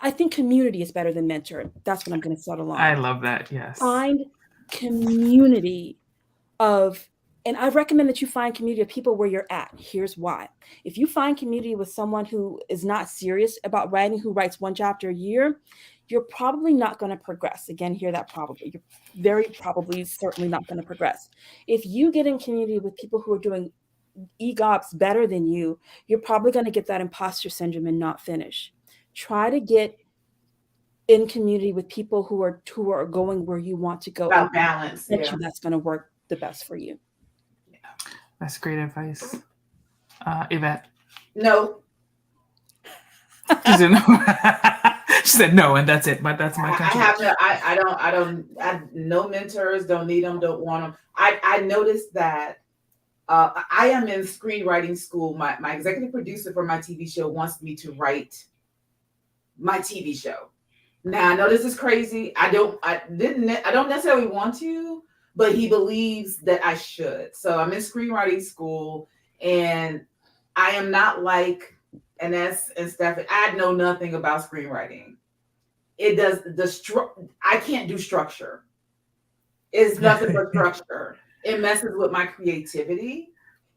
I think community is better than mentor. That's what I'm going to settle on. I love that. Yes. Find community and I recommend that you find community of people where you're at. Here's why. If you find community with someone who is not serious about writing, who writes one chapter a year, you're probably not going to progress. Again, hear that probably. You're very probably certainly not going to progress. If you get in community with people who are doing EGOPs better than you, you're probably going to get that imposter syndrome and not finish. Try to get in community with people who are going where you want to go. About balance. Yeah. That's going to work the best for you. Yeah. That's great advice. Yvette? No. She said no. She said no, and that's it. But that's my country. I don't no mentors, don't need them, don't want them. I noticed that I am in screenwriting school. My executive producer for my TV show wants me to write my TV show. Now I know this is crazy. I don't necessarily want to, but he believes that I should. So I'm in screenwriting school, and I am not like Ines and Stephanie. I know nothing about screenwriting. I can't do structure. It's nothing but structure. It messes with my creativity.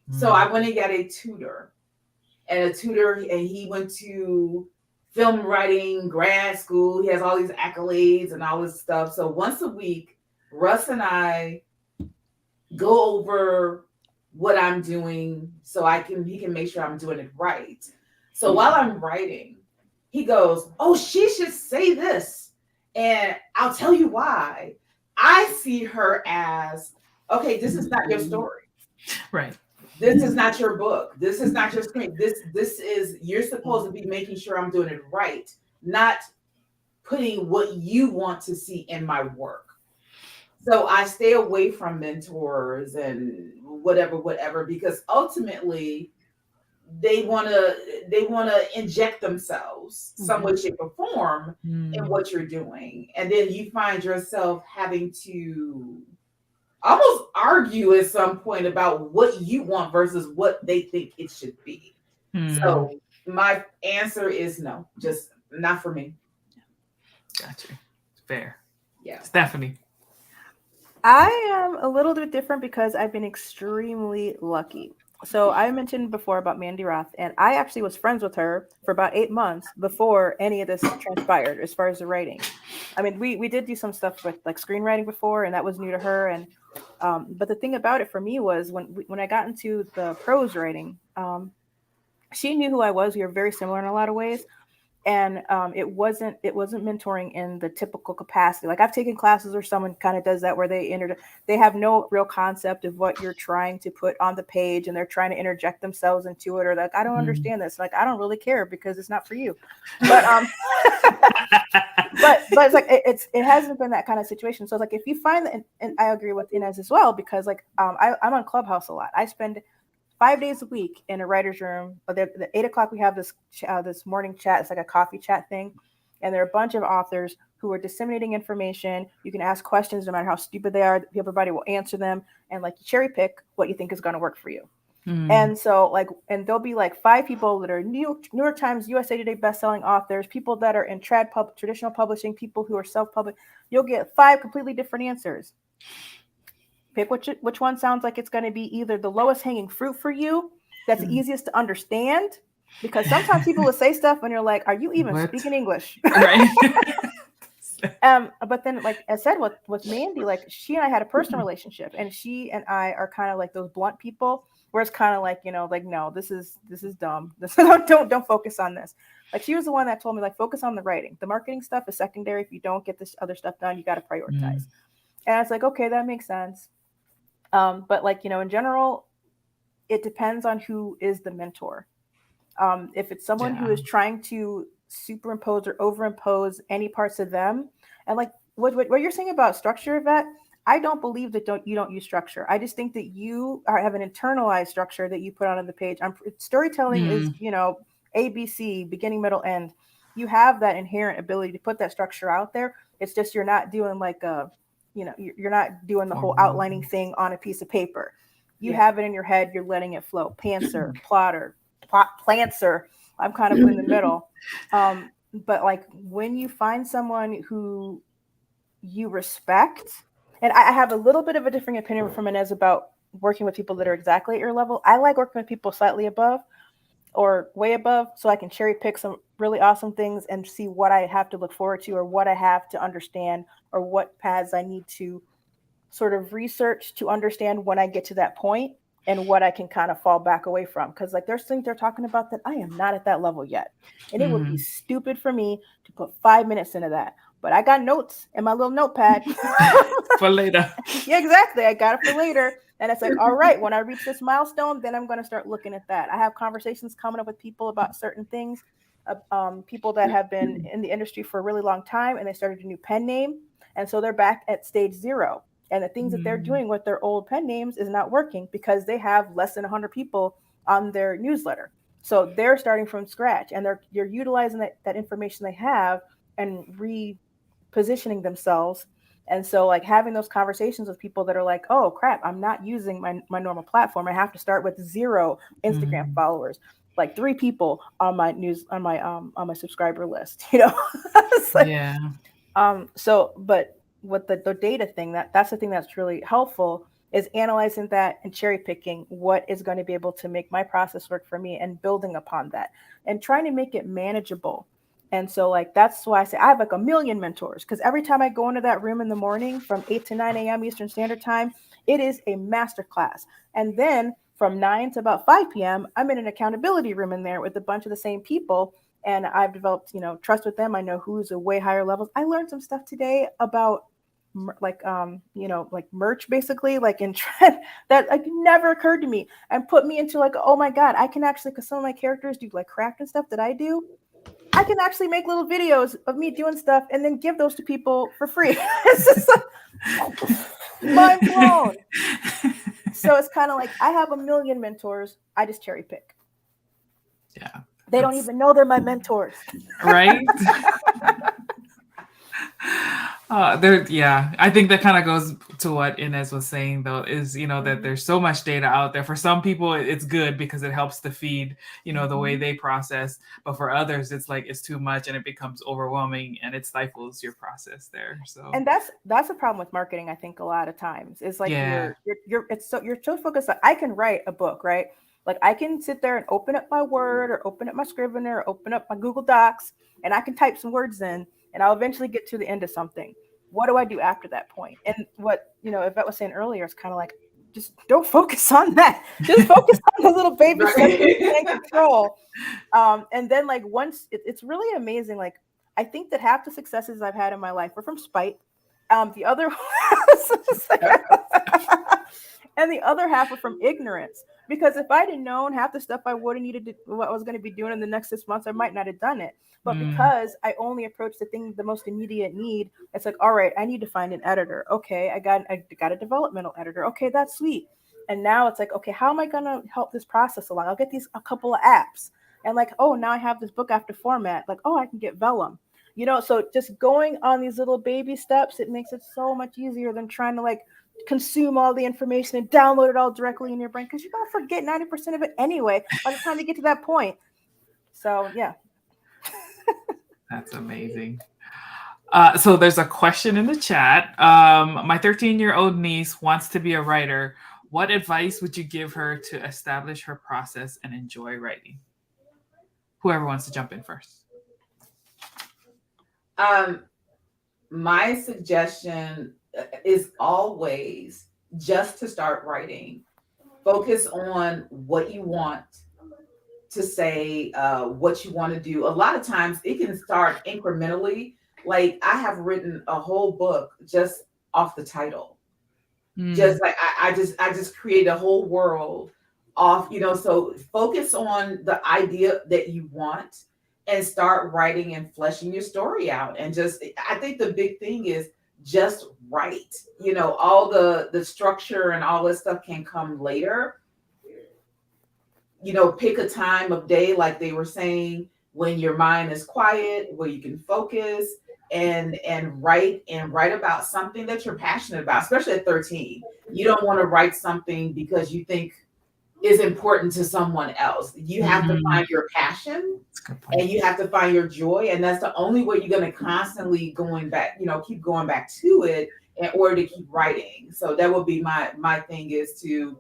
So I went and got a tutor, and he went to film writing grad school. He has all these accolades and all this stuff. So once a week, Russ and I go over what I'm doing so he can make sure I'm doing it right. So while I'm writing, he goes, "Oh, she should say this. And I'll tell you why." I see her as, okay, this is not your story. Right. This is not your book. This is not your screen. This is, you're supposed to be making sure I'm doing it right, not putting what you want to see in my work. So I stay away from mentors and whatever, because ultimately they want to inject themselves some way, shape, or form in what you're doing. And then you find yourself having to almost argue at some point about what you want versus what they think it should be. So my answer is no, just not for me. Gotcha. Fair. Yeah. Stephanie? I am a little bit different because I've been extremely lucky. So I mentioned before about Mandy Roth, and I actually was friends with her for about 8 months before any of this transpired as far as the writing. I mean, we did do some stuff with like screenwriting before, and that was new to her. And but the thing about it for me was when I got into the prose writing, she knew who I was. We were very similar in a lot of ways. And it wasn't mentoring in the typical capacity. Like I've taken classes where someone kind of does that, where they have no real concept of what you're trying to put on the page, and they're trying to interject themselves into it, or like, I don't understand this. Like, I don't really care because it's not for you. But but it's like it hasn't been that kind of situation. So it's like if you find that, and I agree with Ines as well, because like I'm on Clubhouse a lot. I spend 5 days a week in a writer's room. But at 8 o'clock, we have this morning chat. It's like a coffee chat thing. And there are a bunch of authors who are disseminating information. You can ask questions no matter how stupid they are. Everybody will answer them. And like you cherry pick what you think is going to work for you. And so like, and there'll be like 5 people that are New York Times, USA Today bestselling authors, people that are in traditional publishing, people who are self-published. You'll get 5 completely different answers. Pick which one sounds like it's going to be either the lowest hanging fruit for you, that's easiest to understand, because sometimes people will say stuff and you're like, are you even speaking English? Right. But then, like I said, with Mandy, like she and I had a personal relationship, and she and I are kind of like those blunt people where it's kind of like, you know, like, no, this is dumb. Don't focus on this. Like she was the one that told me, like, focus on the writing. The marketing stuff is secondary. If you don't get this other stuff done, you got to prioritize. And I was like, okay, that makes sense. But like, you know, in general, it depends on who is the mentor. If it's someone who is trying to superimpose or overimpose any parts of them, and like what you're saying about structure, Yvette, I don't believe that you don't use structure. I just think that you have an internalized structure that you put on the page. Storytelling is, you know, ABC, beginning, middle, end. You have that inherent ability to put that structure out there. It's just you're not doing like you're not doing the whole outlining thing on a piece of paper. You have it in your head. You're letting it flow. Pantser, plotter, plantser. I'm kind of in the middle. But like when you find someone who you respect, and I have a little bit of a different opinion from Ines about working with people that are exactly at your level. I like working with people slightly above or way above, so I can cherry pick some really awesome things and see what I have to look forward to, or what I have to understand, or what paths I need to sort of research to understand when I get to that point, and what I can kind of fall back away from. Because like there's things they're talking about that I am not at that level yet. And it would be stupid for me to put 5 minutes into that. But I got notes in my little notepad. For later. Yeah, exactly. I got it for later. And it's like, all right, when I reach this milestone, then I'm going to start looking at that. I have conversations coming up with people about certain things. People that have been in the industry for a really long time, and they started a new pen name. And so they're back at stage 0. And the things that they're doing with their old pen names is not working because they have less than 100 people on their newsletter. So they're starting from scratch, and you're utilizing that information they have and repositioning themselves. And so like having those conversations with people that are like, oh crap, I'm not using my normal platform. I have to start with 0 Instagram followers, like 3 people on my on my subscriber list, you know? It's like, but with the data thing, that's the thing that's really helpful, is analyzing that and cherry picking what is going to be able to make my process work for me, and building upon that and trying to make it manageable. And so like, that's why I say I have like a million mentors, because every time I go into that room in the morning from 8 to 9 a.m. Eastern Standard Time, it is a masterclass. And then from 9 to about 5 p.m., I'm in an accountability room in there with a bunch of the same people. And I've developed, you know, trust with them. I know who's a way higher levels. I learned some stuff today about like merch, basically, like in trend, that like never occurred to me, and put me into like, oh my God, I can actually, because some of my characters do like craft and stuff that I do. I can actually make little videos of me doing stuff and then give those to people for free. It's just like mind blown. So it's kind of like I have a million mentors. I just cherry pick. Yeah. They don't even know they're my mentors. Right? I think that kind of goes to what Ines was saying, though, is, you know, that there's so much data out there. For some people, it's good because it helps to feed, you know, the way they process. But for others, it's like it's too much and it becomes overwhelming and it stifles your process there. So, and that's a problem with marketing, I think, a lot of times. Is like you're so focused on, I can write a book, right? Like I can sit there and open up my Word or open up my Scrivener or open up my Google Docs, and I can type some words in, and I'll eventually get to the end of something. What do I do after that point? And what, you know, Yvette was saying earlier, it's kind of like, just don't focus on that. Just focus on the little baby steps you can control. And then like once it's really amazing. Like I think that half the successes I've had in my life were from spite. The other and the other half were from ignorance. Because if I'd have known half the stuff I would have needed to, what I was going to be doing in the next 6 months, I might not have done it. But because I only approached the most immediate need, it's like, all right, I need to find an editor. Okay, I got a developmental editor. Okay, that's sweet. And now it's like, okay, how am I going to help this process along? I'll get a couple of apps. And like, oh, now I have this book after format. Like, oh, I can get vellum. You know, so just going on these little baby steps, it makes it so much easier than trying to like consume all the information and download it all directly in your brain, because you're going to forget 90% of it anyway by the time you get to that point. So, yeah. That's amazing. So there's a question in the chat. My 13-year-old niece wants to be a writer. What advice would you give her to establish her process and enjoy writing? Whoever wants to jump in first. My suggestion is always just to start writing. Focus on what you want to say, what you want to do. A lot of times it can start incrementally. Like, I have written a whole book just off the title. Just like I just created a whole world off, so focus on the idea that you want and start writing and fleshing your story out. And I think the big thing is just write. All the structure and all this stuff can come later. Pick a time of day, like they were saying, when your mind is quiet, where you can focus and write about something that you're passionate about, especially at 13. You don't want to write something because you think is important to someone else. You have to find your passion and you have to find your joy. And that's the only way you're going to constantly keep going back to it in order to keep writing. So that would be my thing, is to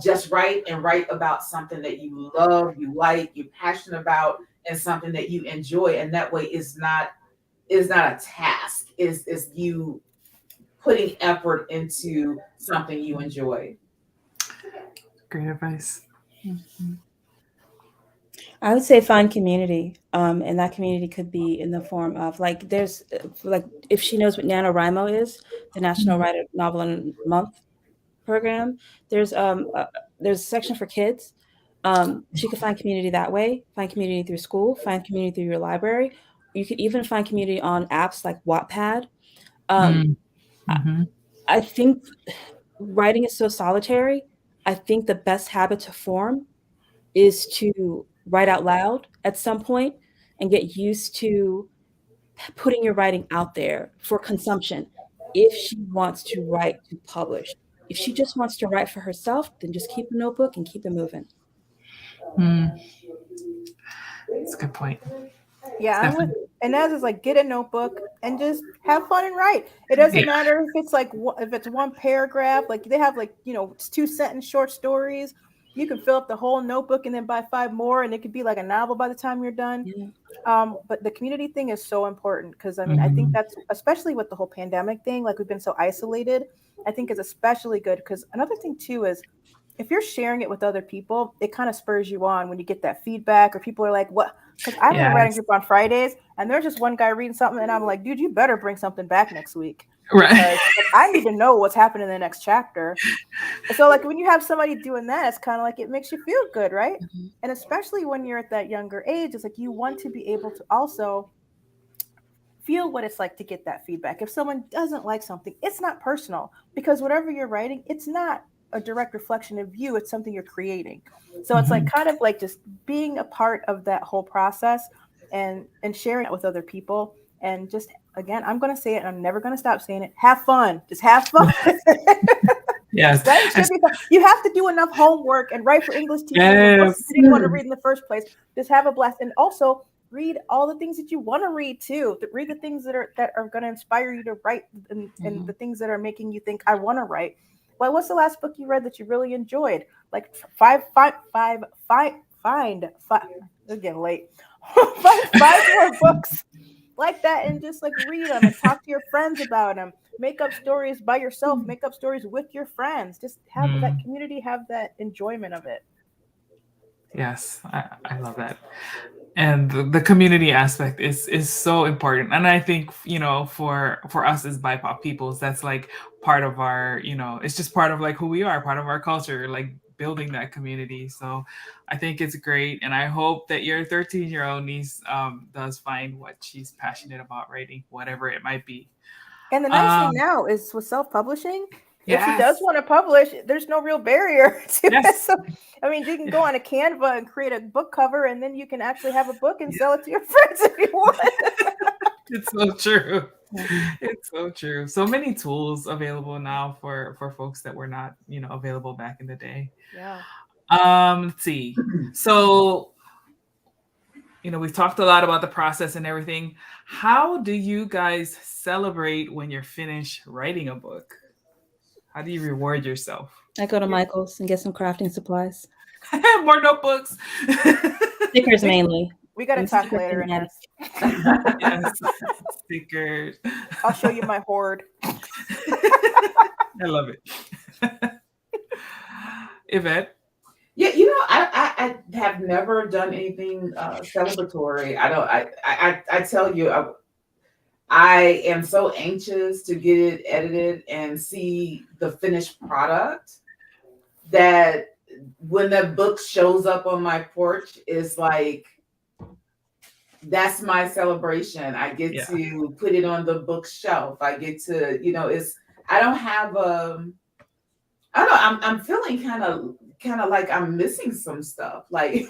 just write about something that you love, you like, you're passionate about, and something that you enjoy. And that way is not a task, is you putting effort into something you enjoy. Great advice. I would say find community. And that community could be in the form of, there's if she knows what NaNoWriMo is, the National Writer Novel in a Month program, there's a section for kids. She could find community that way, find community through school, find community through your library. You could even find community on apps like Wattpad. I think writing is so solitary. I think the best habit to form is to write out loud at some point and get used to putting your writing out there for consumption. If she wants to write to publish, if she just wants to write for herself, then just keep a notebook and keep it moving. That's a good point. Yeah, I'm with Ines. Is like, get a notebook and just have fun and write. It doesn't matter if it's one paragraph. Like, they have it's 2-sentence short stories. You can fill up the whole notebook and then buy 5 more, and it could be like a novel by the time you're done. But the community thing is so important, because I think that's, especially with the whole pandemic thing, like we've been so isolated, I think is especially good. Because another thing too is, if you're sharing it with other people, it kind of spurs you on when you get that feedback, or people are like, what? Because I'm in a writing group on Fridays, and there's just one guy reading something, and I'm like, dude, you better bring something back next week. Right. Because I need to know what's happening in the next chapter. So when you have somebody doing that, it's kind of like, it makes you feel good, right? And especially when you're at that younger age, it's like you want to be able to also feel what it's like to get that feedback. If someone doesn't like something, it's not personal, because whatever you're writing, it's not a direct reflection of you. It's something you're creating. So it's like kind of like just being a part of that whole process and sharing it with other people. And just, again, I'm going to say it, and I'm never going to stop saying it. Have fun. Just have fun. Yes. You have to do enough homework and write for English teachers. Yes. You didn't want to read in the first place. Just have a blast. And also read all the things that you want to read too. Read the things that are going to inspire you to write, and the things that are making you think, I want to write. Well, what's the last book you read that you really enjoyed? Like find again late. five more books like that, and just read them and talk to your friends about them. Make up stories by yourself. Make up stories with your friends. Just have that community, have that enjoyment of it. Yes, I love that. And the community aspect is so important. And I think, for us as BIPOC peoples, that's part of our, it's just part of who we are, part of our culture, building that community. So I think it's great. And I hope that your 13-year-old niece does find what she's passionate about writing, whatever it might be. And the nice thing now is with self-publishing, if she does want to publish, there's no real barrier to it. So, you can go on a Canva and create a book cover, and then you can actually have a book and sell it to your friends if you want. It's so true. It's so true. So many tools available now for folks that were not, available back in the day. Yeah. Let's see. So, we've talked a lot about the process and everything. How do you guys celebrate when you're finished writing a book? How do you reward yourself? I go to Michael's and get some crafting supplies. More notebooks. Stickers mainly. We got to And talk stickers later. and Ines. Yes. Stickers. I'll show you my hoard. I love it. Yvette? Yeah, I have never done anything celebratory. I tell you, I am so anxious to get it edited and see the finished product that when the book shows up on my porch, it's like, that's my celebration. I get to put it on the bookshelf. I get to, I don't have I don't know, I'm feeling kind of like I'm missing some stuff. Like,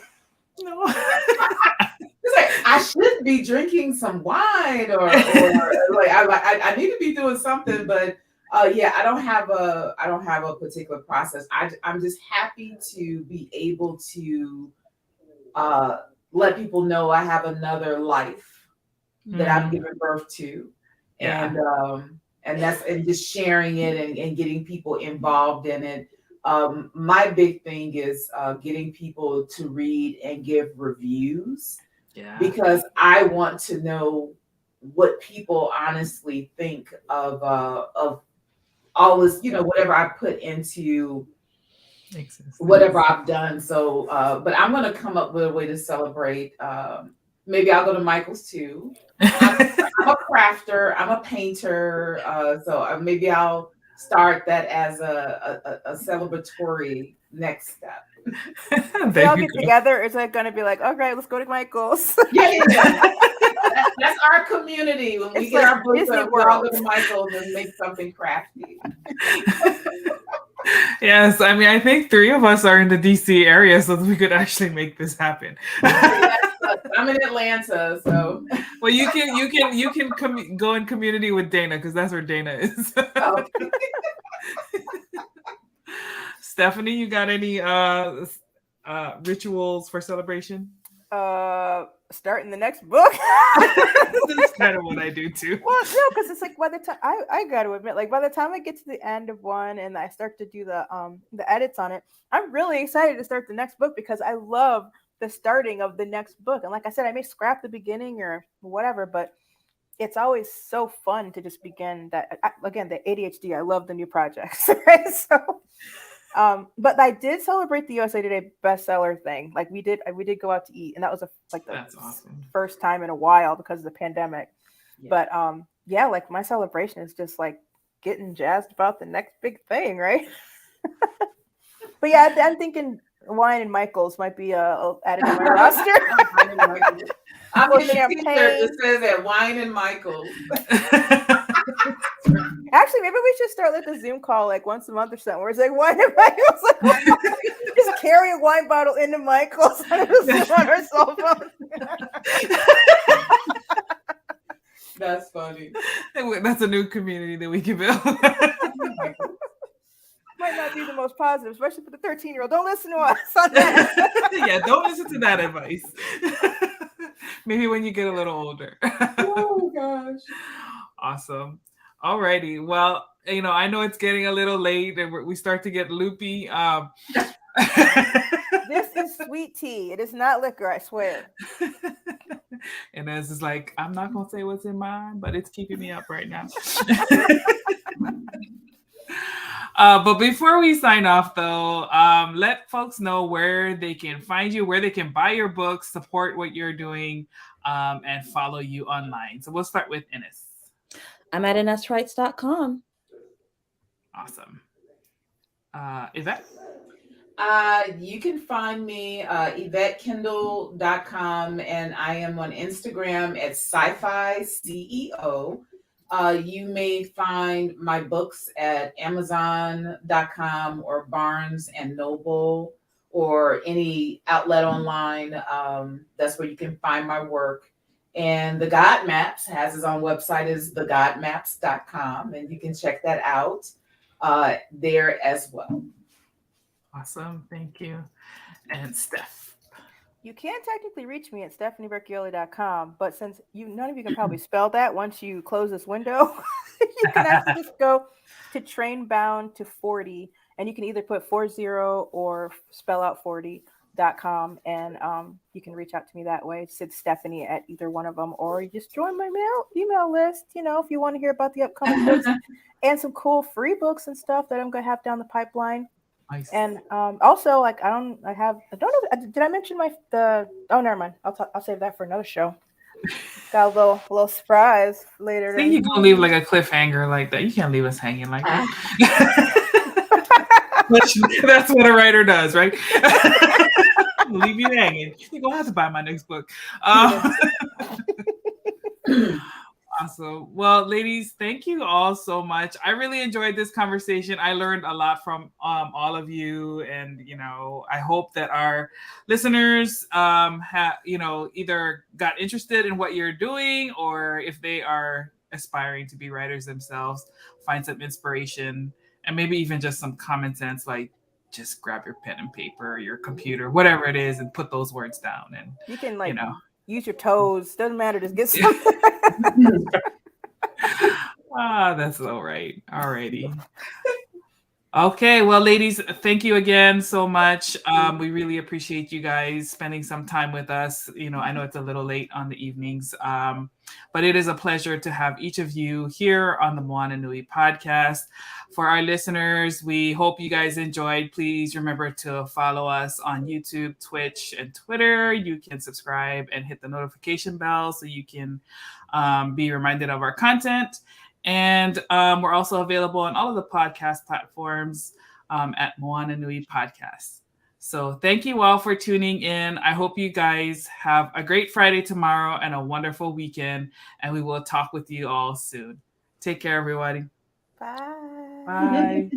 No. it's like I should be drinking some wine or like I need to be doing something, but I don't have a particular process. I'm just happy to be able to let people know I have another life that I've given birth to, and just sharing it and getting people involved in it. My big thing is getting people to read and give reviews, because I want to know what people honestly think of all this, whatever I put into whatever I've done. So, but I'm going to come up with a way to celebrate. Maybe I'll go to Michael's too. I'm a crafter. I'm a painter. So maybe I'll start that as a celebratory next step. They all get together. It's like going to be like, okay, let's go to Michael's. Yeah. That's our community. When we get our books up, we're all go to Michael's and make something crafty. Yes, I mean, I think 3 of us are in the DC area, so we could actually make this happen. I'm in Atlanta, so. Well, you can go in community with Dana, because that's where Dana is. Okay. Stephanie, you got any rituals for celebration? Starting the next book. That's kind of what I do too. Well, no, because it's like by the time I got to admit, like by the time I get to the end of one and I start to do the edits on it, I'm really excited to start the next book because I love the starting of the next book. And like I said, I may scrap the beginning or whatever, but it's always so fun to just begin that. Again, the ADHD, I love the new projects, right? So. But I did celebrate the USA Today bestseller thing. Like we did go out to eat, and that was the awesome. First time in a while because of the pandemic. Yeah. But like my celebration is just like getting jazzed about the next big thing, right? But yeah, I'm thinking wine and Michael's might be added to my roster. I'm getting a t-shirt that says that wine and Michael's. Actually, maybe we should start like the Zoom call like once a month or something where it's like wine and Michael's. Just carry a wine bottle into Michael's and just on our cell phone. That's funny. That's a new community that we can build. Might not be the most positive, especially for the 13-year-old. Don't listen to us on that. Yeah, don't listen to that advice. Maybe when you get a little older. Oh gosh. Awesome. Alrighty. Well, I know it's getting a little late and we start to get loopy. This is sweet tea. It is not liquor, I swear. And Ines is like, I'm not going to say what's in mine, but it's keeping me up right now. But before we sign off, though, let folks know where they can find you, where they can buy your books, support what you're doing, and follow you online. So we'll start with Ines. I'm at ineswrites.com. Awesome. Yvette? You can find me YvetteKendall.com, and I am on Instagram at Sci-Fi CEO. You may find my books at Amazon.com or Barnes and Noble or any outlet online. That's where you can find my work. And the God Maps has his own website, is thegodmaps.com, and you can check that out there as well. Awesome. Thank you. And Steph. You can technically reach me at stephanieberchiolly.com, but since none of you can probably spell that once you close this window, you can actually just go to Trainbound to 40, and you can either put 40 or spell out 40.com, and you can reach out to me that way. It's Stephanie at either one of them, or you just join my email list, if you want to hear about the upcoming books and some cool free books and stuff that I'm going to have down the pipeline. Nice. And also, like, I don't know. Did I mention oh, never mind. I'll save that for another show. Got a little surprise later. I think you're gonna leave like a cliffhanger like that. You can't leave us hanging like that. That's what a writer does, right? Leave you hanging. You're gonna have to buy my next book. Awesome. Well, ladies, thank you all so much. I really enjoyed this conversation. I learned a lot from all of you, and I hope that our listeners have either got interested in what you're doing, or if they are aspiring to be writers themselves, find some inspiration, and maybe even just some common sense, like just grab your pen and paper, your computer, whatever it is, and put those words down. And you can use your toes. Doesn't matter. Just get some. That's all right. Alrighty. Okay. Well, ladies, thank you again so much. We really appreciate you guys spending some time with us. I know it's a little late on the evenings, but it is a pleasure to have each of you here on the Moana Nui Podcast. For our listeners, we hope you guys enjoyed. Please remember to follow us on YouTube, Twitch, and Twitter. You can subscribe and hit the notification bell so you can be reminded of our content. And we're also available on all of the podcast platforms at Moana Nui Podcast. So thank you all for tuning in. I hope you guys have a great Friday tomorrow and a wonderful weekend. And we will talk with you all soon. Take care, everybody. Bye. Bye.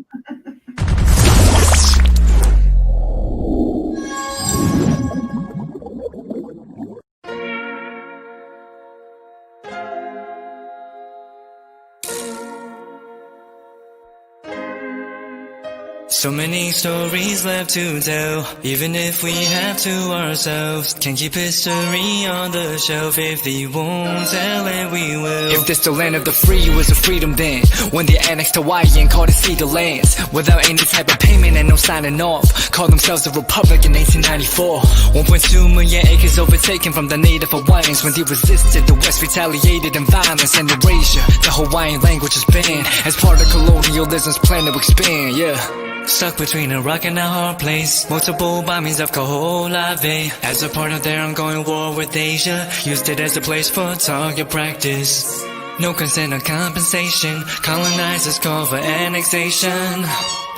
So many stories left to tell, even if we have to ourselves. Can't keep history on the shelf. If they won't tell it, we will. If this the land of the free, it was a freedom then. When they annexed Hawaii and called it Cedar Lands, without any type of payment and no signing off. Called themselves a republic in 1894. 1.2 million acres overtaken from the native Hawaiians. When they resisted, the West retaliated in violence and erasure. The Hawaiian language is banned as part of colonialism's plan to expand, yeah. Stuck between a rock and a hard place. Multiple bombings of Kaho'olawe as a part of their ongoing war with Asia. Used it as a place for target practice. No consent or compensation. Colonizers call for annexation.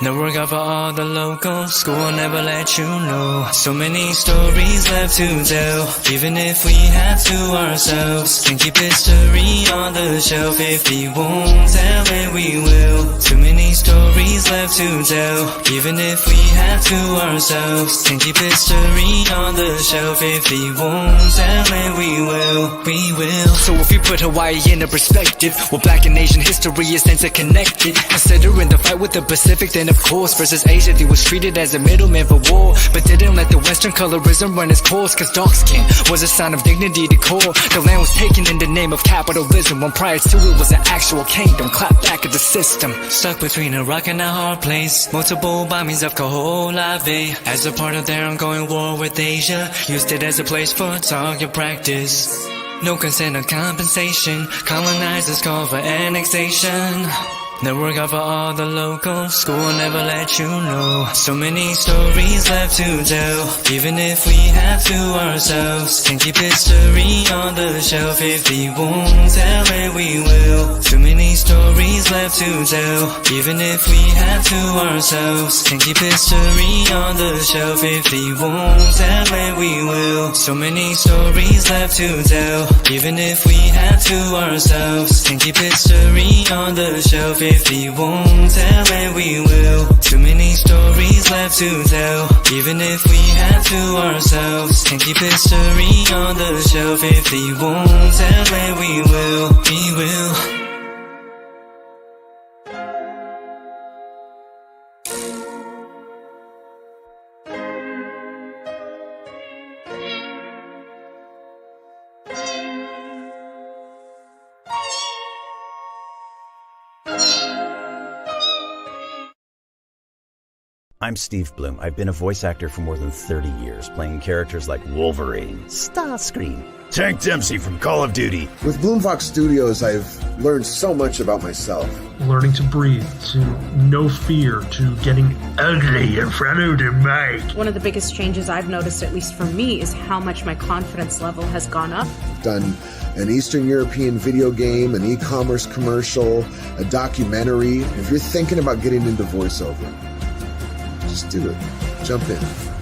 No work out for all the locals. School will never let you know. So many stories left to tell, even if we have to ourselves. Can't keep history on the shelf. If we won't tell it, we will. Too many stories left to tell, even if we have to ourselves. Can't keep history on the shelf. If we won't tell it, we will. We will. So if we put Hawaii into perspective, well, Black and Asian history is interconnected. Considering the fight with the Pacific, then of course, versus Asia, they was treated as a middleman for war, but didn't let the Western colorism run its course, cause dark skin was a sign of dignity to core. The land was taken in the name of capitalism, when prior to it was an actual kingdom. Clap back at the system. Stuck between a rock and a hard place. Multiple bombings of Kaho'olawe as a part of their ongoing war with Asia. Used it as a place for target practice. No consent or compensation. Colonizers call for annexation. No work out for all the locals. School will never let you know. So many stories left to tell, even if we have to ourselves. Can't keep history on the shelf. If we won't tell it, we will. Too many many stories left to tell. Even if we have to ourselves, can keep history on the shelf. If we won't tell it, we will. So many stories left to tell. Even if we have to ourselves, can keep history on the shelf. If we won't tell it, we will. Too many stories left to tell. Even if we have to ourselves, can keep history on the shelf. If we won't tell it, we will. We will. I'm Steve Bloom. I've been a voice actor for more than 30 years, playing characters like Wolverine, Starscream, Tank Dempsey from Call of Duty. With Bloomfox Studios, I've learned so much about myself. Learning to breathe, to no fear, to getting ugly in front of the mic. One of the biggest changes I've noticed, at least for me, is how much my confidence level has gone up. I've done an Eastern European video game, an e-commerce commercial, a documentary. If you're thinking about getting into voiceover, just do it. Jump in.